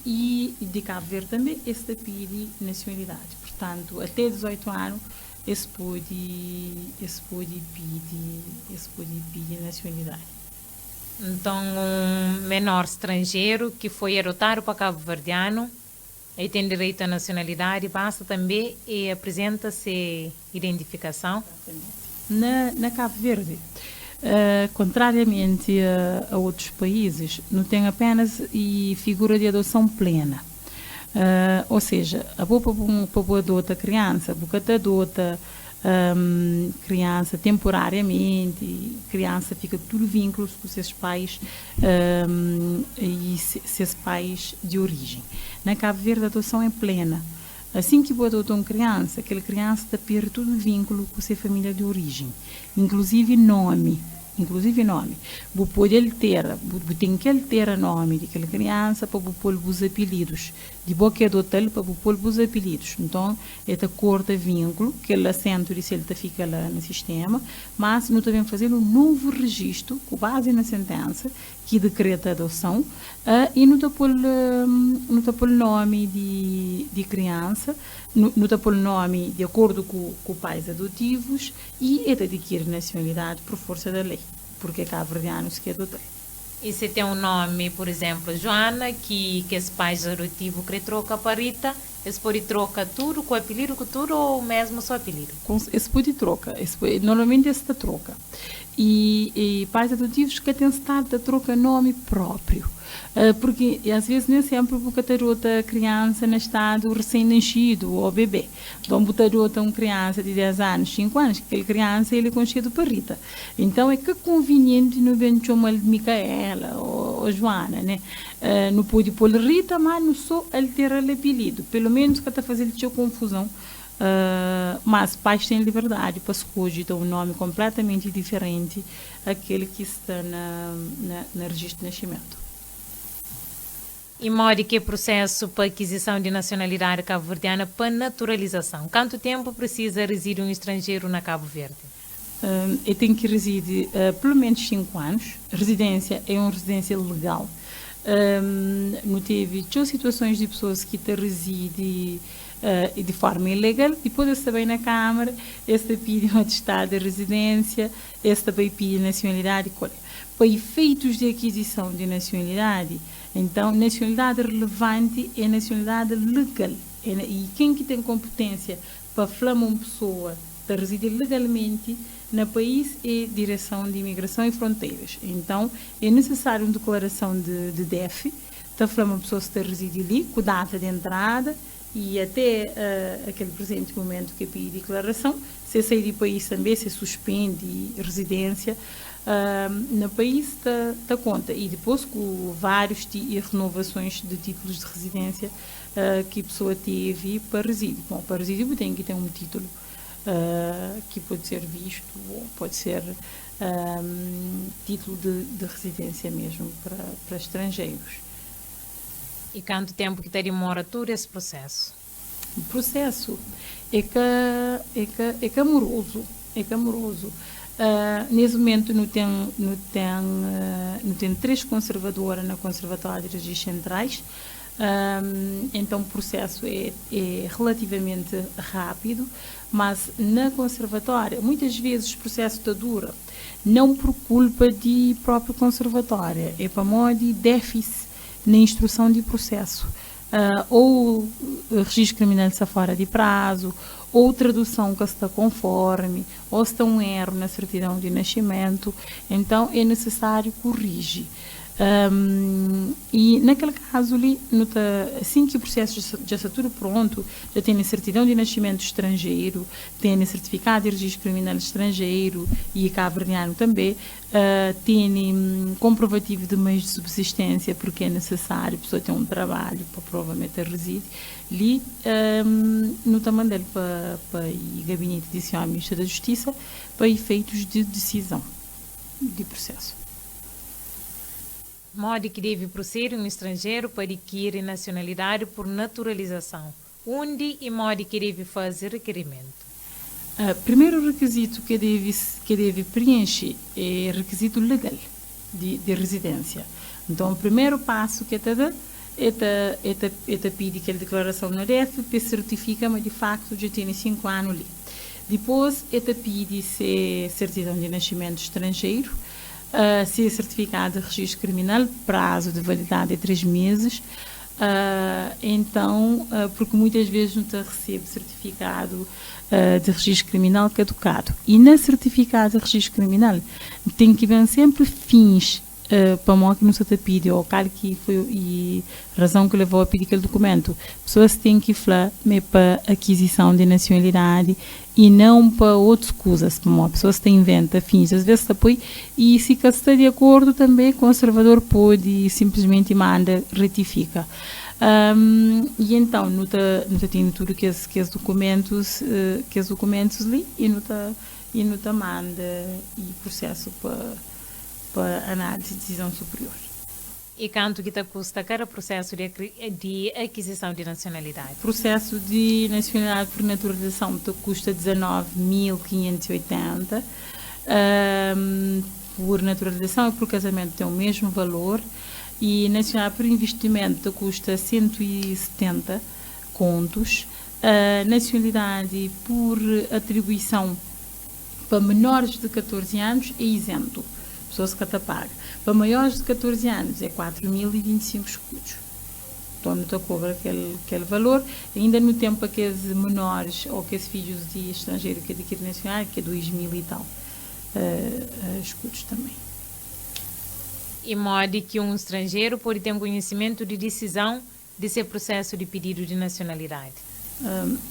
Speaker 4: e de Cabo Verde também, esse pede nacionalidade. Portanto, até 18 anos, esse pode pedir nacionalidade.
Speaker 3: Então, um menor estrangeiro que foi adotado para cabo-verdiano e tem direito à nacionalidade, basta também e apresenta-se identificação?
Speaker 4: Na Cabo Verde, contrariamente a outros países, não tem apenas figura de adoção plena. Ou seja, a boa adota criança, a boa adota criança temporariamente, criança fica tudo vínculos com seus pais e seus pais de origem. Na Cabo Verde a adoção é plena. Assim que você adota uma criança, aquela criança está perde todo o vínculo com sua família de origem, inclusive nome. Você pode tem que ter o nome daquela criança para pôr os apelidos. De boa que adotar para pôr os apelidos. Então, ele corta vínculo, que ele assento de se ele fica lá no sistema, mas nós também fazer um novo registro, com base na sentença, que decreta a adoção, e não está pôr nome de criança, não está pôr nome de acordo com pais adotivos, e ele adquire nacionalidade por força da lei, porque é cabo-verdianos que adotam.
Speaker 3: E se tem um nome, por exemplo, Joana, que os pais adotivos querem trocar para Rita, Eles podem trocar tudo com apelido, com tudo, ou mesmo só apelido?
Speaker 4: Esse pode troca, normalmente essa troca. E pais adotivos que têm estado a troca nome próprio. Porque às vezes nem sempre porque ter outra criança no estado recém-nascido ou bebê. Então, botar outra uma criança de 10 anos, 5 anos, aquela criança ele é conhecido por Rita. Então, é que conveniente não bem chamar de Micaela ou Joana, né? Não pode pôr Rita, mas não só alterar o apelido. Pelo menos que está fazendo confusão. Mas pais têm liberdade para escolher um nome completamente diferente daquele que está na registro de nascimento.
Speaker 3: E modo que processo para aquisição de nacionalidade cabo-verdiana para naturalização? Quanto tempo precisa residir um estrangeiro na Cabo Verde?
Speaker 4: Ele tem que residir pelo menos 5 anos. Residência é uma residência legal. Não teve duas situações de pessoas que residem de forma ilegal, depois esta bem na Câmara, esta pede um atestado de residência, esta bem pede nacionalidade. Para efeitos de aquisição de nacionalidade, então, nacionalidade relevante é nacionalidade legal. E quem que tem competência para falar uma pessoa de residir legalmente no país é a Direção de Imigração e Fronteiras. Então, é necessário uma declaração de DEF, para falar uma pessoa que reside ali, com data de entrada, e até aquele presente momento que pede declaração, se sair do país também, se suspende residência no país, está conta. E depois com várias renovações de títulos de residência que a pessoa teve para residir. Bom, para residir tem que ter um título que pode ser visto, ou pode ser título de residência mesmo para estrangeiros.
Speaker 3: E quanto tempo que demora todo esse processo?
Speaker 4: O processo é amoroso. Nesse momento não tem 3 conservadoras na Conservatória de Registros Centrais. Então o processo é relativamente rápido, mas na conservatória muitas vezes o processo está dura, não por culpa de próprio conservatória, é para modo de déficit na instrução de processo, ou registro criminal está fora de prazo, ou tradução que está conforme, ou está um erro na certidão de nascimento, então é necessário corrigir. E naquele caso ali, assim que o processo já está tudo pronto, já tem a certidão de nascimento estrangeiro, tem a certificado de registro criminal estrangeiro e cabo-verdiano também, tem comprovativo de meios de subsistência, porque é necessário a pessoa ter um trabalho para provavelmente residir ali, não está mandando para o Gabinete Judicial e Ministério da Justiça para efeitos de decisão de processo.
Speaker 3: Modo que deve proceder um estrangeiro para adquirir nacionalidade por naturalização. Onde e modo que deve fazer requerimento?
Speaker 4: Primeiro requisito que deve preencher é requisito legal de residência. Então, o primeiro passo que é pedir que a declaração na DEF para certificar, mas de facto já tem 5 anos ali. Depois, pedir se certidão de nascimento estrangeiro, se é certificado de registro criminal, prazo de validade é 3 meses. Então, porque muitas vezes não se recebe certificado de registro criminal caducado. E na certificado de registro criminal tem que vir sempre fins para mostrar que não se te pede, ou qual que foi a razão que levou a pedir aquele documento. Pessoas têm que falar para aquisição de nacionalidade e não para outras coisas. As pessoas têm inventa fins, às vezes apoio, e se está de acordo também, o conservador pode simplesmente manda, retifica. E então, não tem tudo que os documentos ali e não manda e processo para análise de decisão superior.
Speaker 3: E quanto que custa cada processo de aquisição de nacionalidade?
Speaker 4: O processo de nacionalidade por naturalização custa 19.580. Por naturalização e por casamento tem o mesmo valor. E nacionalidade por investimento custa 170 contos. Nacionalidade por atribuição para menores de 14 anos é isento. Pessoas que te pagam. Para maiores de 14 anos é 4.025 escudos. então não te cobra aquele valor. Ainda no tempo aqueles menores ou aqueles filhos de estrangeiro que adquire nacional, que é 2.000 e tal escudos também.
Speaker 3: E modo que um estrangeiro pode ter um conhecimento de decisão desse processo de pedido de nacionalidade?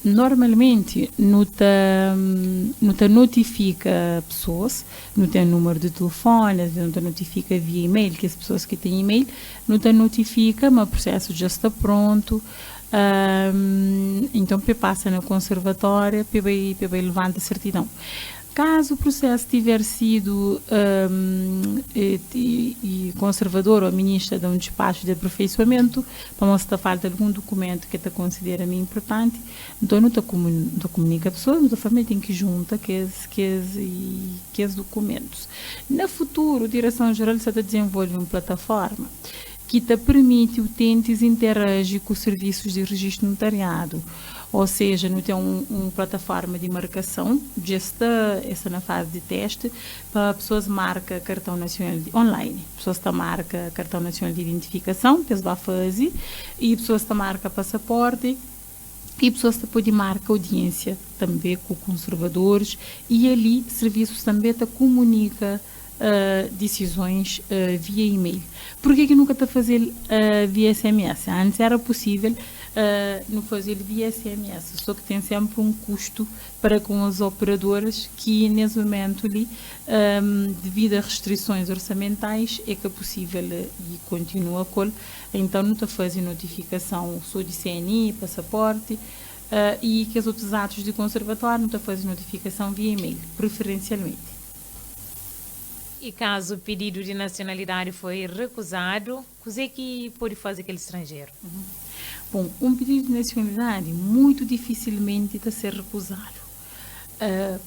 Speaker 4: Normalmente não te notifica pessoas, não tem número de telefone, não te notifica via e-mail, que as pessoas que têm e-mail, não te notifica, mas o processo já está pronto. Então passa na conservatória, vai levantar a certidão. Caso o processo tiver sido conservador ou ministra de um despacho de aperfeiçoamento, para mostrar falta de algum documento que te considera importante, então não te comunica a pessoa, não te família tem que junta que os documentos. No futuro, a Direção-Geral está desenvolve uma plataforma que te permite utentes interagir com os serviços de registro notariado. Ou seja, não tem uma plataforma de marcação, já está na fase de teste, para pessoas marcar cartão nacional online. Pessoas que marcam cartão nacional de identificação, que eles vão fazer, e pessoas que marcam passaporte, e pessoas que podem marcar audiência também com conservadores, e ali serviços também te comunica decisões via e-mail. Por que nunca está a fazer via SMS? Antes era possível não fazer via SMS, só que tem sempre um custo para com as operadoras que nesse momento ali, devido a restrições orçamentais, é que é possível e continua com, então não está a fazer notificação só de CNI, passaporte, e que os outros atos de conservatório não está a fazer notificação via e-mail, preferencialmente.
Speaker 3: E caso o pedido de nacionalidade foi recusado, o que é que pode fazer aquele estrangeiro?
Speaker 4: Bom, um pedido de nacionalidade muito dificilmente está a ser recusado.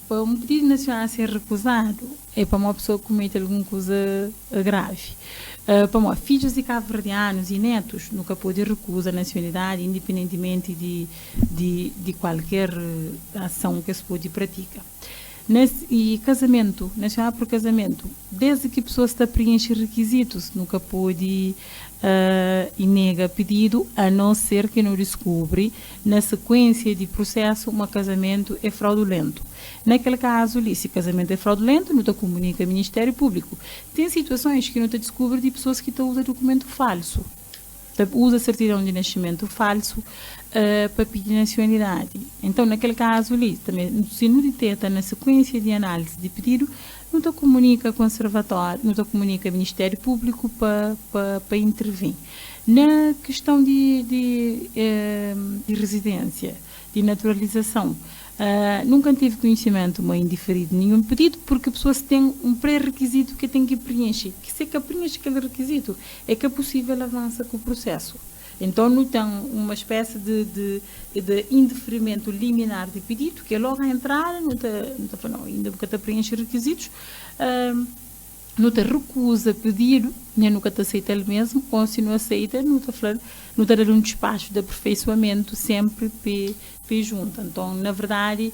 Speaker 4: Para um pedido de nacionalidade ser recusado, é para uma pessoa que comete alguma coisa grave. Para filhos de cabo-verdianos e netos, nunca pode recusar a nacionalidade, independentemente de qualquer ação que se pode praticar. E casamento, nacional por casamento, desde que a pessoa está a preencher requisitos, nunca pode e nega pedido, a não ser que não descobre, na sequência de processo, um casamento é fraudulento. Naquele caso ali, se o casamento é fraudulento, não te comunica ao Ministério Público. Tem situações que não te descobre de pessoas que usam documento falso. Usa certidão de nascimento falso para pedir nacionalidade. Então, naquele caso ali, também, se não detecta na sequência de análise de pedido, não te comunica conservatório, não te comunica Ministério Público para intervir. Na questão de residência, de naturalização, nunca tive conhecimento, mas indiferido nenhum pedido, porque a pessoa tem um pré-requisito que tem que preencher. Que se que preenche aquele requisito, é que é possível avançar com o processo. Então, não tem uma espécie de indeferimento liminar de pedido, que é logo a entrada, ainda porque te preenche requisitos, não te recusa pedido, nem nunca te aceita ele mesmo, ou se não aceita, não te dá um despacho de aperfeiçoamento sempre junto. Então, na verdade,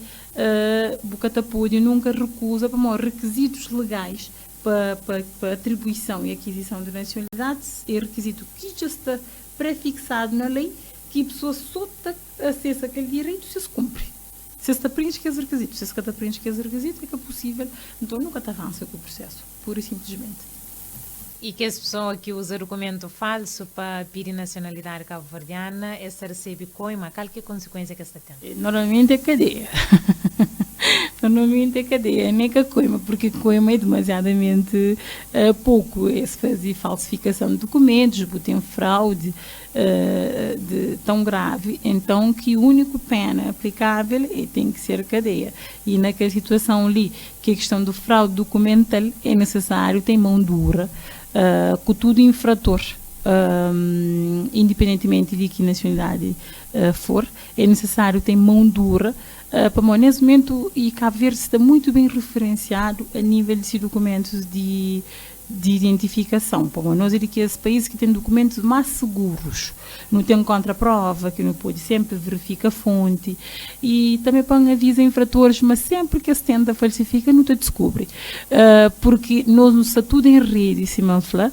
Speaker 4: nunca te pode, nunca recusa para requisitos legais para atribuição e aquisição de nacionalidade, é requisito que já está prefixado na lei, que a pessoa só tem acesso àquele direito se cumpre. Se está preenche que é requisito, se está preenche que é requisito, é que é possível, então nunca te avança com o processo, pura e simplesmente.
Speaker 3: E que as pessoas que usam documento falso para pedir nacionalidade cabo-verdiana, essa recebe coima, qual que é a consequência que esta tem?
Speaker 4: Normalmente é cadeia. Normalmente é cadeia, nem que a coima, porque coima é demasiadamente pouco. Se fazer falsificação de documentos, tem fraude tão grave, então que o único pena aplicável tem que ser cadeia. E naquela situação ali, que a questão do fraude documental é necessário, tem mão dura, com tudo infrator. Independentemente de que nacionalidade for, é necessário ter mão dura para nesse momento, e Cabo Verde está muito bem referenciado a nível de documentos de identificação. Para nós é que esse país que tem documentos mais seguros, não tem contraprova, que não pode sempre verificar a fonte, e também para avisa infratores, mas sempre que se tenta falsificar, não te descobre. Porque nós não está tudo em rede, se me fala,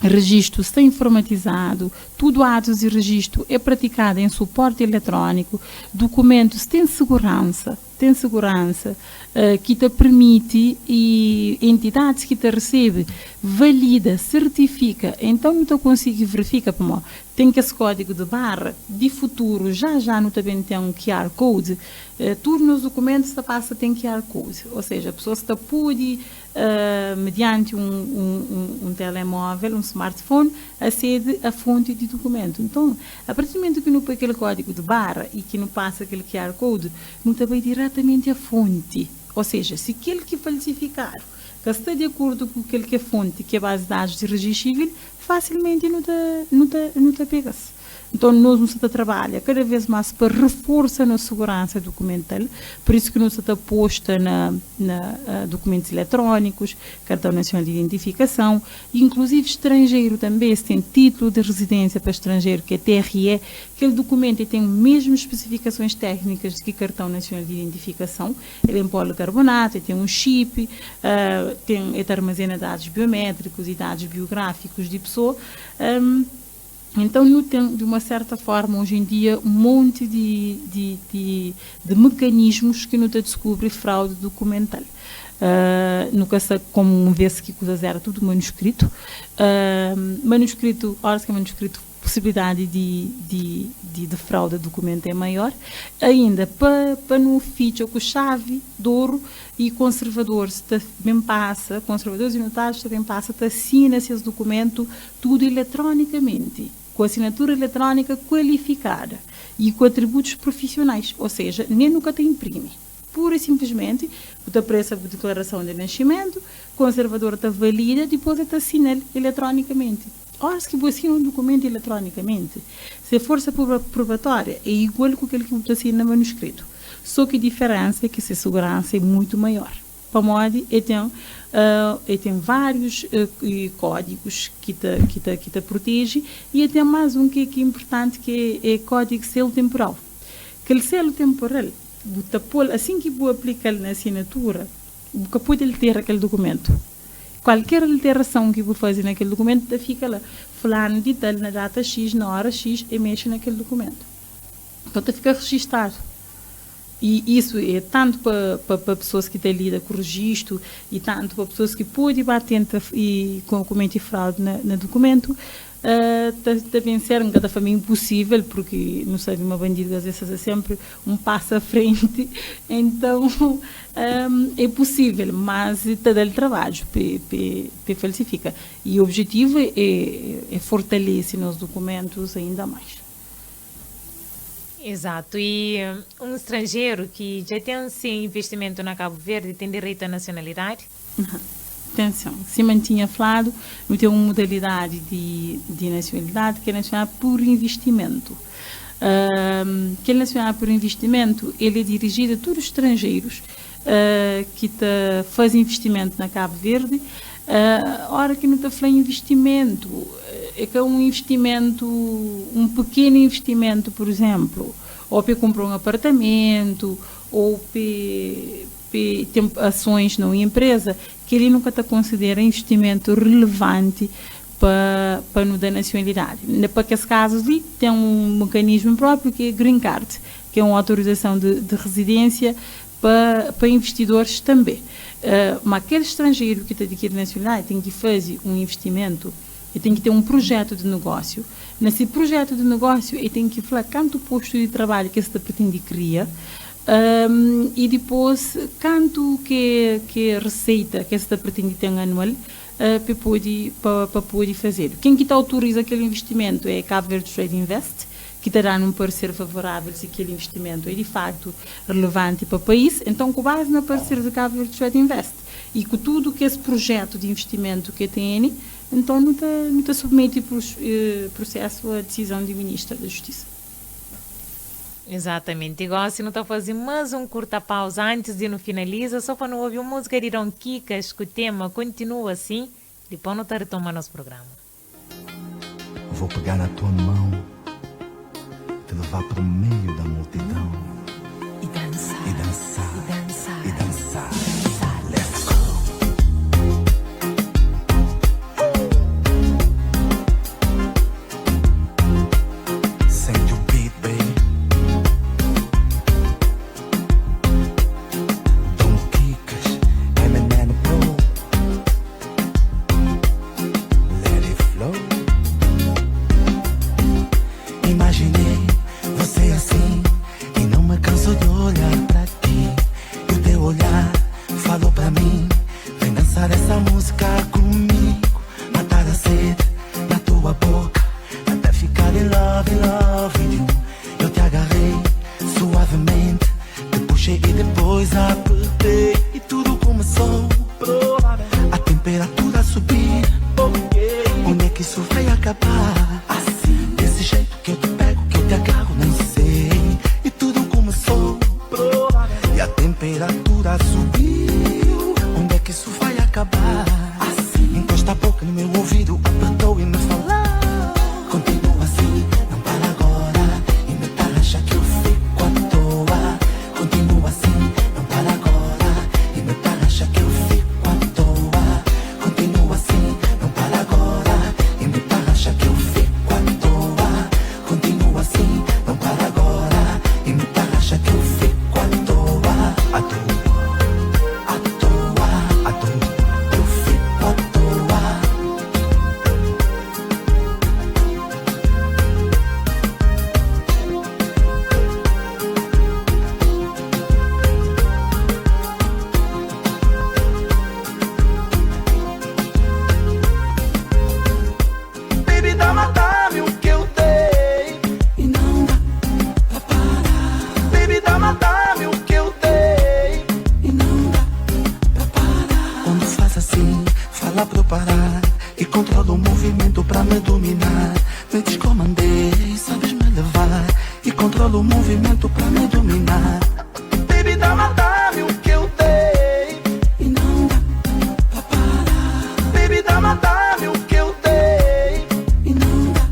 Speaker 4: registro está informatizado, tudo atos e registro é praticado em suporte eletrônico, documentos têm segurança, que te permite e entidades que te recebe valida, certifica, então não te consigo verificar como tem que esse código de barra de futuro já não também tem um QR Code, tudo nos documentos está passa tem QR Code, ou seja, a pessoa está pode mediante um telemóvel, um smartphone, acede à fonte de documento. Então, a partir do momento que não põe aquele código de barra e que não passa aquele QR Code, não está bem diretamente à fonte. Ou seja, se aquele que falsificar que está de acordo com aquele que é fonte, que é a base de dados de registro civil, facilmente não te pega-se. Então, nós não se trabalha cada vez mais para reforçar a segurança documental, por isso que nós está posta na documentos eletrónicos, cartão nacional de identificação, inclusive estrangeiro também, se tem título de residência para estrangeiro, que é TRE, aquele documento tem mesmo especificações técnicas que cartão nacional de identificação, ele é em policarbonato, ele tem um chip, ele armazena dados biométricos e dados biográficos de pessoa. Então, não tem, de uma certa forma, hoje em dia, um monte de mecanismos que não te descobre fraude documental. No caso, como vê-se que coisa era tudo manuscrito. Horas que é manuscrito, possibilidade de fraude documental é maior. Ainda, para no feature com chave de ouro e conservadores também passa, conservadores e notários também passa, assina-se esse documento tudo eletronicamente, com assinatura eletrónica qualificada e com atributos profissionais, ou seja, nem nunca te imprime. Pura e simplesmente, você presta a declaração de nascimento, o conservador te valida, depois te assina eletronicamente. Ora, se você assina um documento eletronicamente, se a força probatória é igual com aquele que você assina no manuscrito, só que a diferença é que a segurança é muito maior. Para modo, tem vários códigos que te protege e tem mais um que é importante, que é código selo temporal. Aquele selo temporal, assim que você aplica na assinatura, você pode alterar aquele documento. Qualquer alteração que você fazer naquele documento, fica lá, fulano de tal, na data X, na hora X, e mexe naquele documento. Então, fica registrado. E isso é tanto para pessoas que têm lida com o registro e tanto para pessoas que podem bater com cometer fraude no documento, devem ser cada família impossível, porque não sei, uma bandida às vezes é sempre um passo à frente, então é possível, mas está dando trabalho para falsificar. E o objetivo é fortalecer nos documentos ainda mais.
Speaker 3: Exato, e um estrangeiro que já tem sim investimento na Cabo Verde tem direito à nacionalidade?
Speaker 4: Atenção, se mantinha falado, não tem uma modalidade de nacionalidade que é nacional por investimento. Que é nacional por investimento, ele é dirigido a todos os estrangeiros que fazem investimento na Cabo Verde. Hora que não está falando investimento, é que é um investimento, um pequeno investimento, por exemplo, ou para comprar um apartamento, ou para ter ações numa empresa, que ele nunca está considera investimento relevante para não dar nacionalidade. Para aqueles casos ali, tem um mecanismo próprio que é Green Card, que é uma autorização de residência para investidores também. Mas aquele estrangeiro que está adquirindo nacionalidade tem que fazer um investimento, ele tem que ter um projeto de negócio. Nesse projeto de negócio, ele tem que falar quanto posto de trabalho que você pretende criar, e depois quanto que receita que você pretende ter anual para poder fazer. Quem que autoriza aquele investimento é a Cabo Verde Trade Invest, que terá um parecer favorável se aquele investimento é de facto relevante para o país. Então, com base no parecer do Cabo Verde Trade Invest e com tudo que esse projeto de investimento que tem, então não está submetido para o processo a decisão do Ministro da Justiça.
Speaker 3: Exatamente, igual se não está fazendo mais um curta pausa antes de não finaliza, só para não ouvir uma música de Ron Kikas, que o tema continua assim, depois não está retomando nosso programa.
Speaker 5: Vou pegar na tua mão, te levar para o meio da multidão e dançar, e dançar, e dançar, e dançar. Let's go. que isso vai acabar? Assim, desse jeito que eu te pego, que eu te agarro, nem sei. E tudo começou, e a temperatura subiu. Onde é que isso vai acabar? Assim, encosta a boca no meu ouvido, apertou e me falou. Continua assim, não para agora. E me tá acha que eu fico à toa. Continua assim, não para agora. E me tá acha que eu fico à toa. Continua assim, não para agora. E me tá acha que eu fico à toa. Continua assim, não para agora. E me tá acha que eu fico à toa. À toa, à toa, à toa. Eu fico à toa. Baby, dá-me o que eu dei. E não dá pra parar. Baby, dá-me o que eu dei. E não dá pra parar. Quando faz assim, fala pra eu parar. E controla o movimento pra me dominar. Me descomandei, sabes me levar. E controla o movimento pra me dominar. Baby, dá-me o que eu dei. E não dá pra parar. Baby, dá-me o que eu dei. E não dá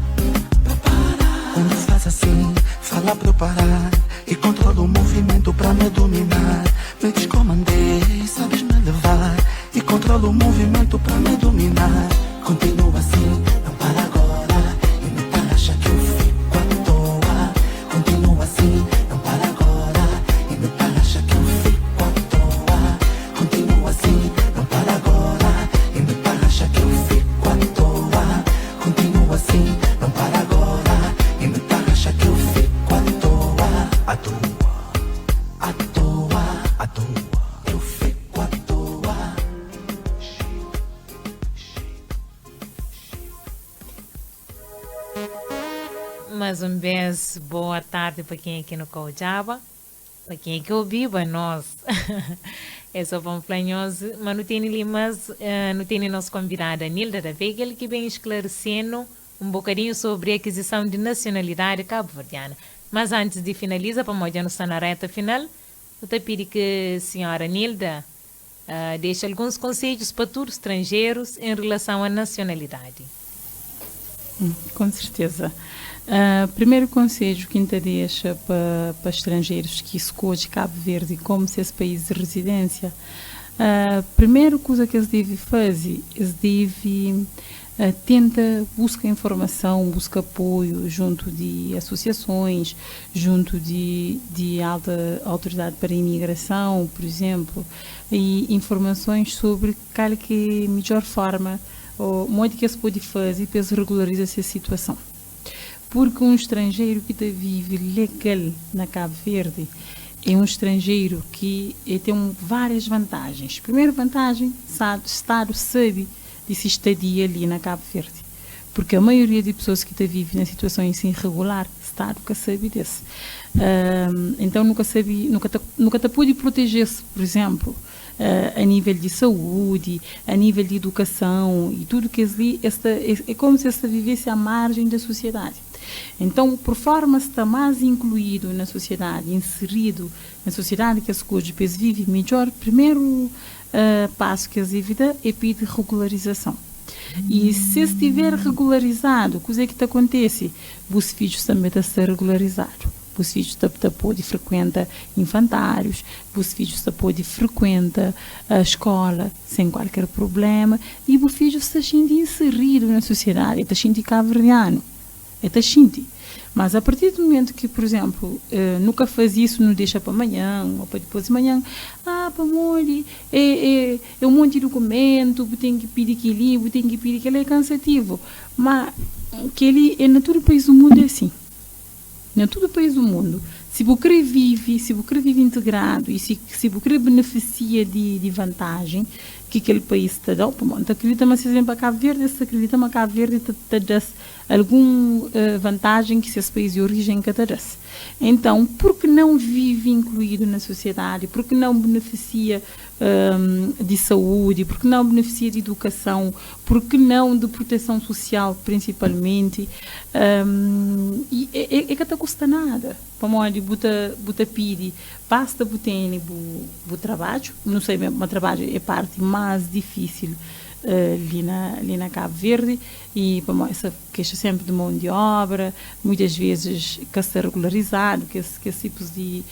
Speaker 5: pra parar. Quando faz assim, fala pra eu parar. E controla o movimento pra me dominar. Me descomandei, sabes me levar. E controla o movimento pra me dominar. Continua assim, não para agora. E me tá acha que eu fico à toa. Continua assim, não para agora. E me tá acha que eu fico à toa. Continua assim, não para agora. E me tá acha que eu fico à toa. Continua assim, não para agora. E me tá acha que eu fico à toa. À toa, à toa, à toa. Eu fico à toa.
Speaker 3: Mais um beijo, boa tarde para quem aqui no Caujaba, para quem é que ouviu a nós. É só Panflanhoso, mas não tem ali mais, não tem nossa convidada Nilda da Veiga, que vem esclarecendo um bocadinho sobre a aquisição de nacionalidade cabo-verdiana. Mas antes de finalizar, para nós já não estar na reta final, eu te pedir que a senhora Nilda deixe alguns conselhos para todos os estrangeiros em relação à nacionalidade.
Speaker 4: Com certeza. Primeiro conselho que ainda deixa para estrangeiros que escolhem Cabo Verde como se esse país de residência, primeira coisa que eles devem fazer, eles devem busca informação, busca apoio junto de associações, junto de alta autoridade para a imigração, por exemplo, e informações sobre qual que é a melhor forma ou modo que se pode fazer para regularizar essa situação. Porque um estrangeiro que vive legal na Cabo Verde é um estrangeiro que tem várias vantagens. Primeira vantagem, o Estado sabe dessa estadia ali na Cabo Verde. Porque a maioria de pessoas que vivem em situações irregulares, o Estado nunca sabe disso. Então nunca pode proteger-se, por exemplo, a nível de saúde, a nível de educação e tudo que ali é como se esta vivesse à margem da sociedade. Então, por forma de estar mais incluído na sociedade, inserido na sociedade que as coisas vivem melhor, primeiro passo que eles devem dar é pedir regularização. E se estiver regularizado, o que é que acontece? Os filhos também estão a ser regularizados. Os filhos podem frequentar infantários, os filhos podem frequentar a escola sem qualquer problema, e os filhos estão sendo inseridos na sociedade, estão sendo cabo-verdiano. Mas a partir do momento que, por exemplo, nunca faz isso, não deixa para amanhã, ou para depois de amanhã, para molhe, é um monte de documento, tem que pedir aquilo, tem que pedir aquilo, é cansativo. Mas que ele é em todo o país do mundo é assim. Em todo o país do mundo. Se você vive integrado e se você beneficia de vantagem, que aquele país está dando. Então, acredita, mas se exemplo, a Cabo Verde, se acredita, mas Cabo Verde está alguma vantagem que esse país de origem que está. Então, por que não vive incluído na sociedade? Por que não beneficia de saúde? Por que não beneficia de educação? Por que não de proteção social, principalmente? E é que não custa nada. Para onde buta pide, basta botene o trabalho, não sei mesmo, o trabalho é a parte mais difícil ali na Cabo Verde, e essa queixa sempre de mão de obra, muitas vezes que está regularizado, que esses tipos de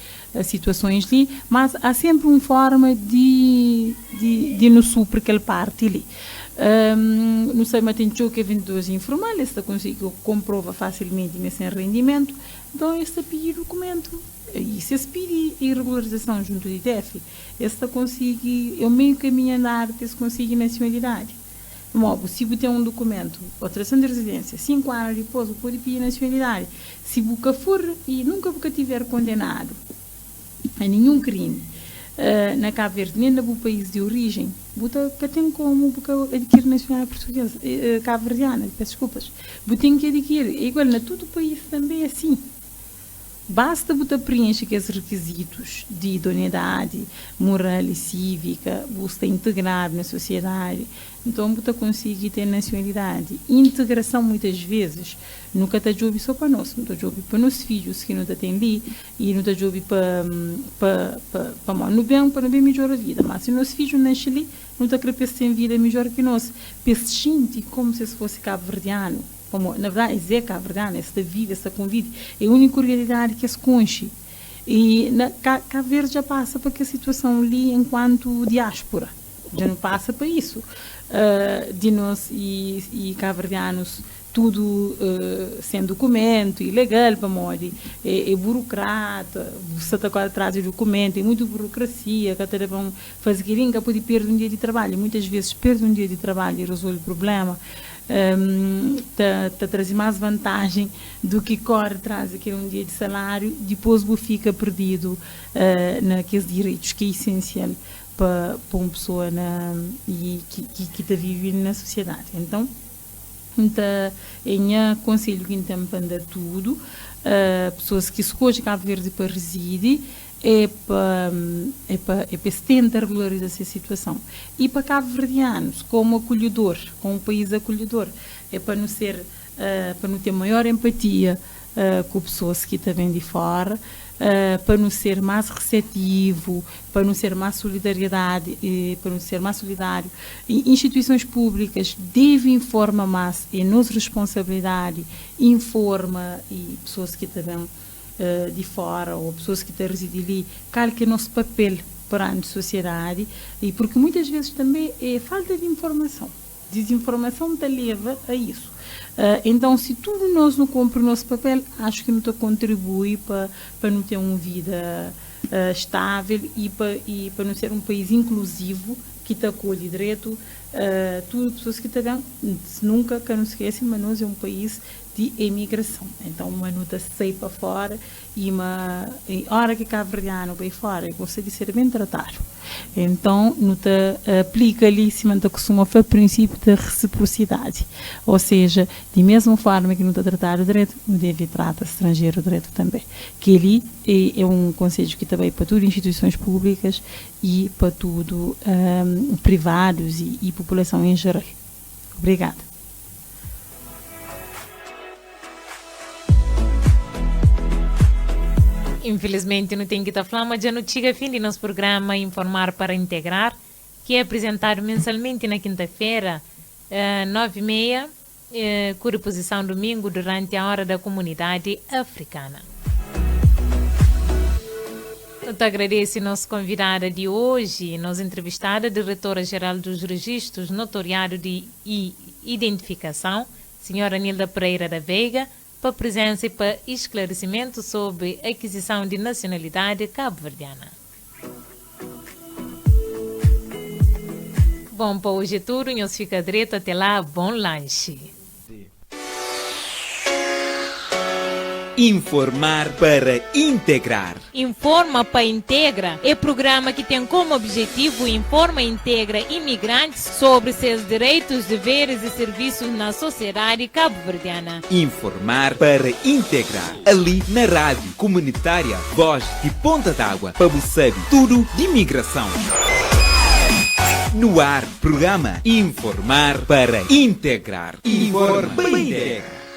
Speaker 4: situações ali, mas há sempre uma forma de nos suprir aquela parte ali. Não sei, mas tem que vendedores informais, esta consigo comprova facilmente, mas sem rendimento, então esta pedir documento. E se se pedir irregularização junto do IDF, esta consegue, é o meio caminho andar para se conseguir nacionalidade. Se você tem um documento, alteração de residência, 5 anos depois, você pode pedir nacionalidade. Se você for e nunca você tiver condenado a nenhum crime, na Cabo Verde, nem no país de origem, você tem como adquirir nacionalidade portuguesa, cabo-verdiana, peço desculpas. Você tem que adquirir, é igual na todo o país também é assim. Basta você preencher aqueles requisitos de idoneidade moral e cívica, você integrar na sociedade, então você consegue ter nacionalidade. Integração, muitas vezes, nunca está jogo só para nós, não está jogo para nossos filhos que não têm ali, e não está jogo para não bem melhor a vida, mas se nossos filhos nascem ali, não está querendo ter vida melhor que nós. Pense como se fosse cabo-verdiano. Na verdade, é cabo-verdiano, esta vida, esta convite, é a única realidade que se conche. E Cabo Verde já passa para que a situação ali enquanto diáspora, já não passa para isso. De nós e cabo-verdianos, tudo sem documento, ilegal, para morrer, é burocrata, você está atrás do documento, é muita burocracia, que até vão fazer que pode perder um dia de trabalho, muitas vezes perde um dia de trabalho e resolve o problema. Trazer mais vantagem do que corre atrás daquele um dia de salário, depois você fica perdido naqueles direitos que é essencial para uma pessoa que está vivendo na sociedade. Então, em conselho que tem para andar tudo, pessoas que escolhem Cabo Verde para residir, é para se tentar regularizar essa situação. E para cabo-verdianos, como acolhedor, como um país acolhedor, é para não ter maior empatia com pessoas que também de fora, para não ser mais receptivo, para não ser mais solidariedade, para não ser mais solidário. E instituições públicas devem informar mais, é nossa responsabilidade, informa, e pessoas que também de fora, ou pessoas que estão a residir ali, qual que é o nosso papel perante a sociedade, e porque muitas vezes também é falta de informação. Desinformação te leva a isso. Então, se tudo nós não cumpre o nosso papel, acho que não contribui para não ter uma vida estável e para não ser um país inclusivo que te acolhe direito. Tudo pessoas que estão nunca que não se esquecem, mas nós é um país de imigração. Então, uma nota sai para fora e a hora que cabo-verdiano vai fora, consegue ser bem tratado. Então, nota aplica ali, se mantém costuma o princípio da reciprocidade. Ou seja, de mesma forma que não está tratado direito, não deve tratar estrangeiro direito também. Que ali é um conselho que também para todas as instituições públicas e para tudo privados e população em geral. Obrigada.
Speaker 3: Infelizmente não tem que estar falando, mas já não chega a fim de nosso programa Informar para Integrar, que é apresentado mensalmente na quinta-feira, 9h30, com reposição domingo durante a hora da comunidade africana. Eu te agradeço a nossa convidada de hoje, nossa entrevistada, diretora-geral dos Registros Notoriado de Identificação, senhora Nilda Pereira da Veiga, para presença e para esclarecimento sobre aquisição de nacionalidade cabo-verdiana. Bom, para hoje é tudo, nós fica direto, até lá, bom lanche.
Speaker 2: Informar para integrar.
Speaker 3: Informa para Integra é programa que tem como objetivo informa e integra imigrantes sobre seus direitos, deveres e serviços na sociedade cabo-verdiana.
Speaker 2: Informar para integrar. Ali na rádio comunitária Voz de Ponta d'Água, para você saber tudo de imigração. No ar, programa Informar para integrar. Informa para integrar.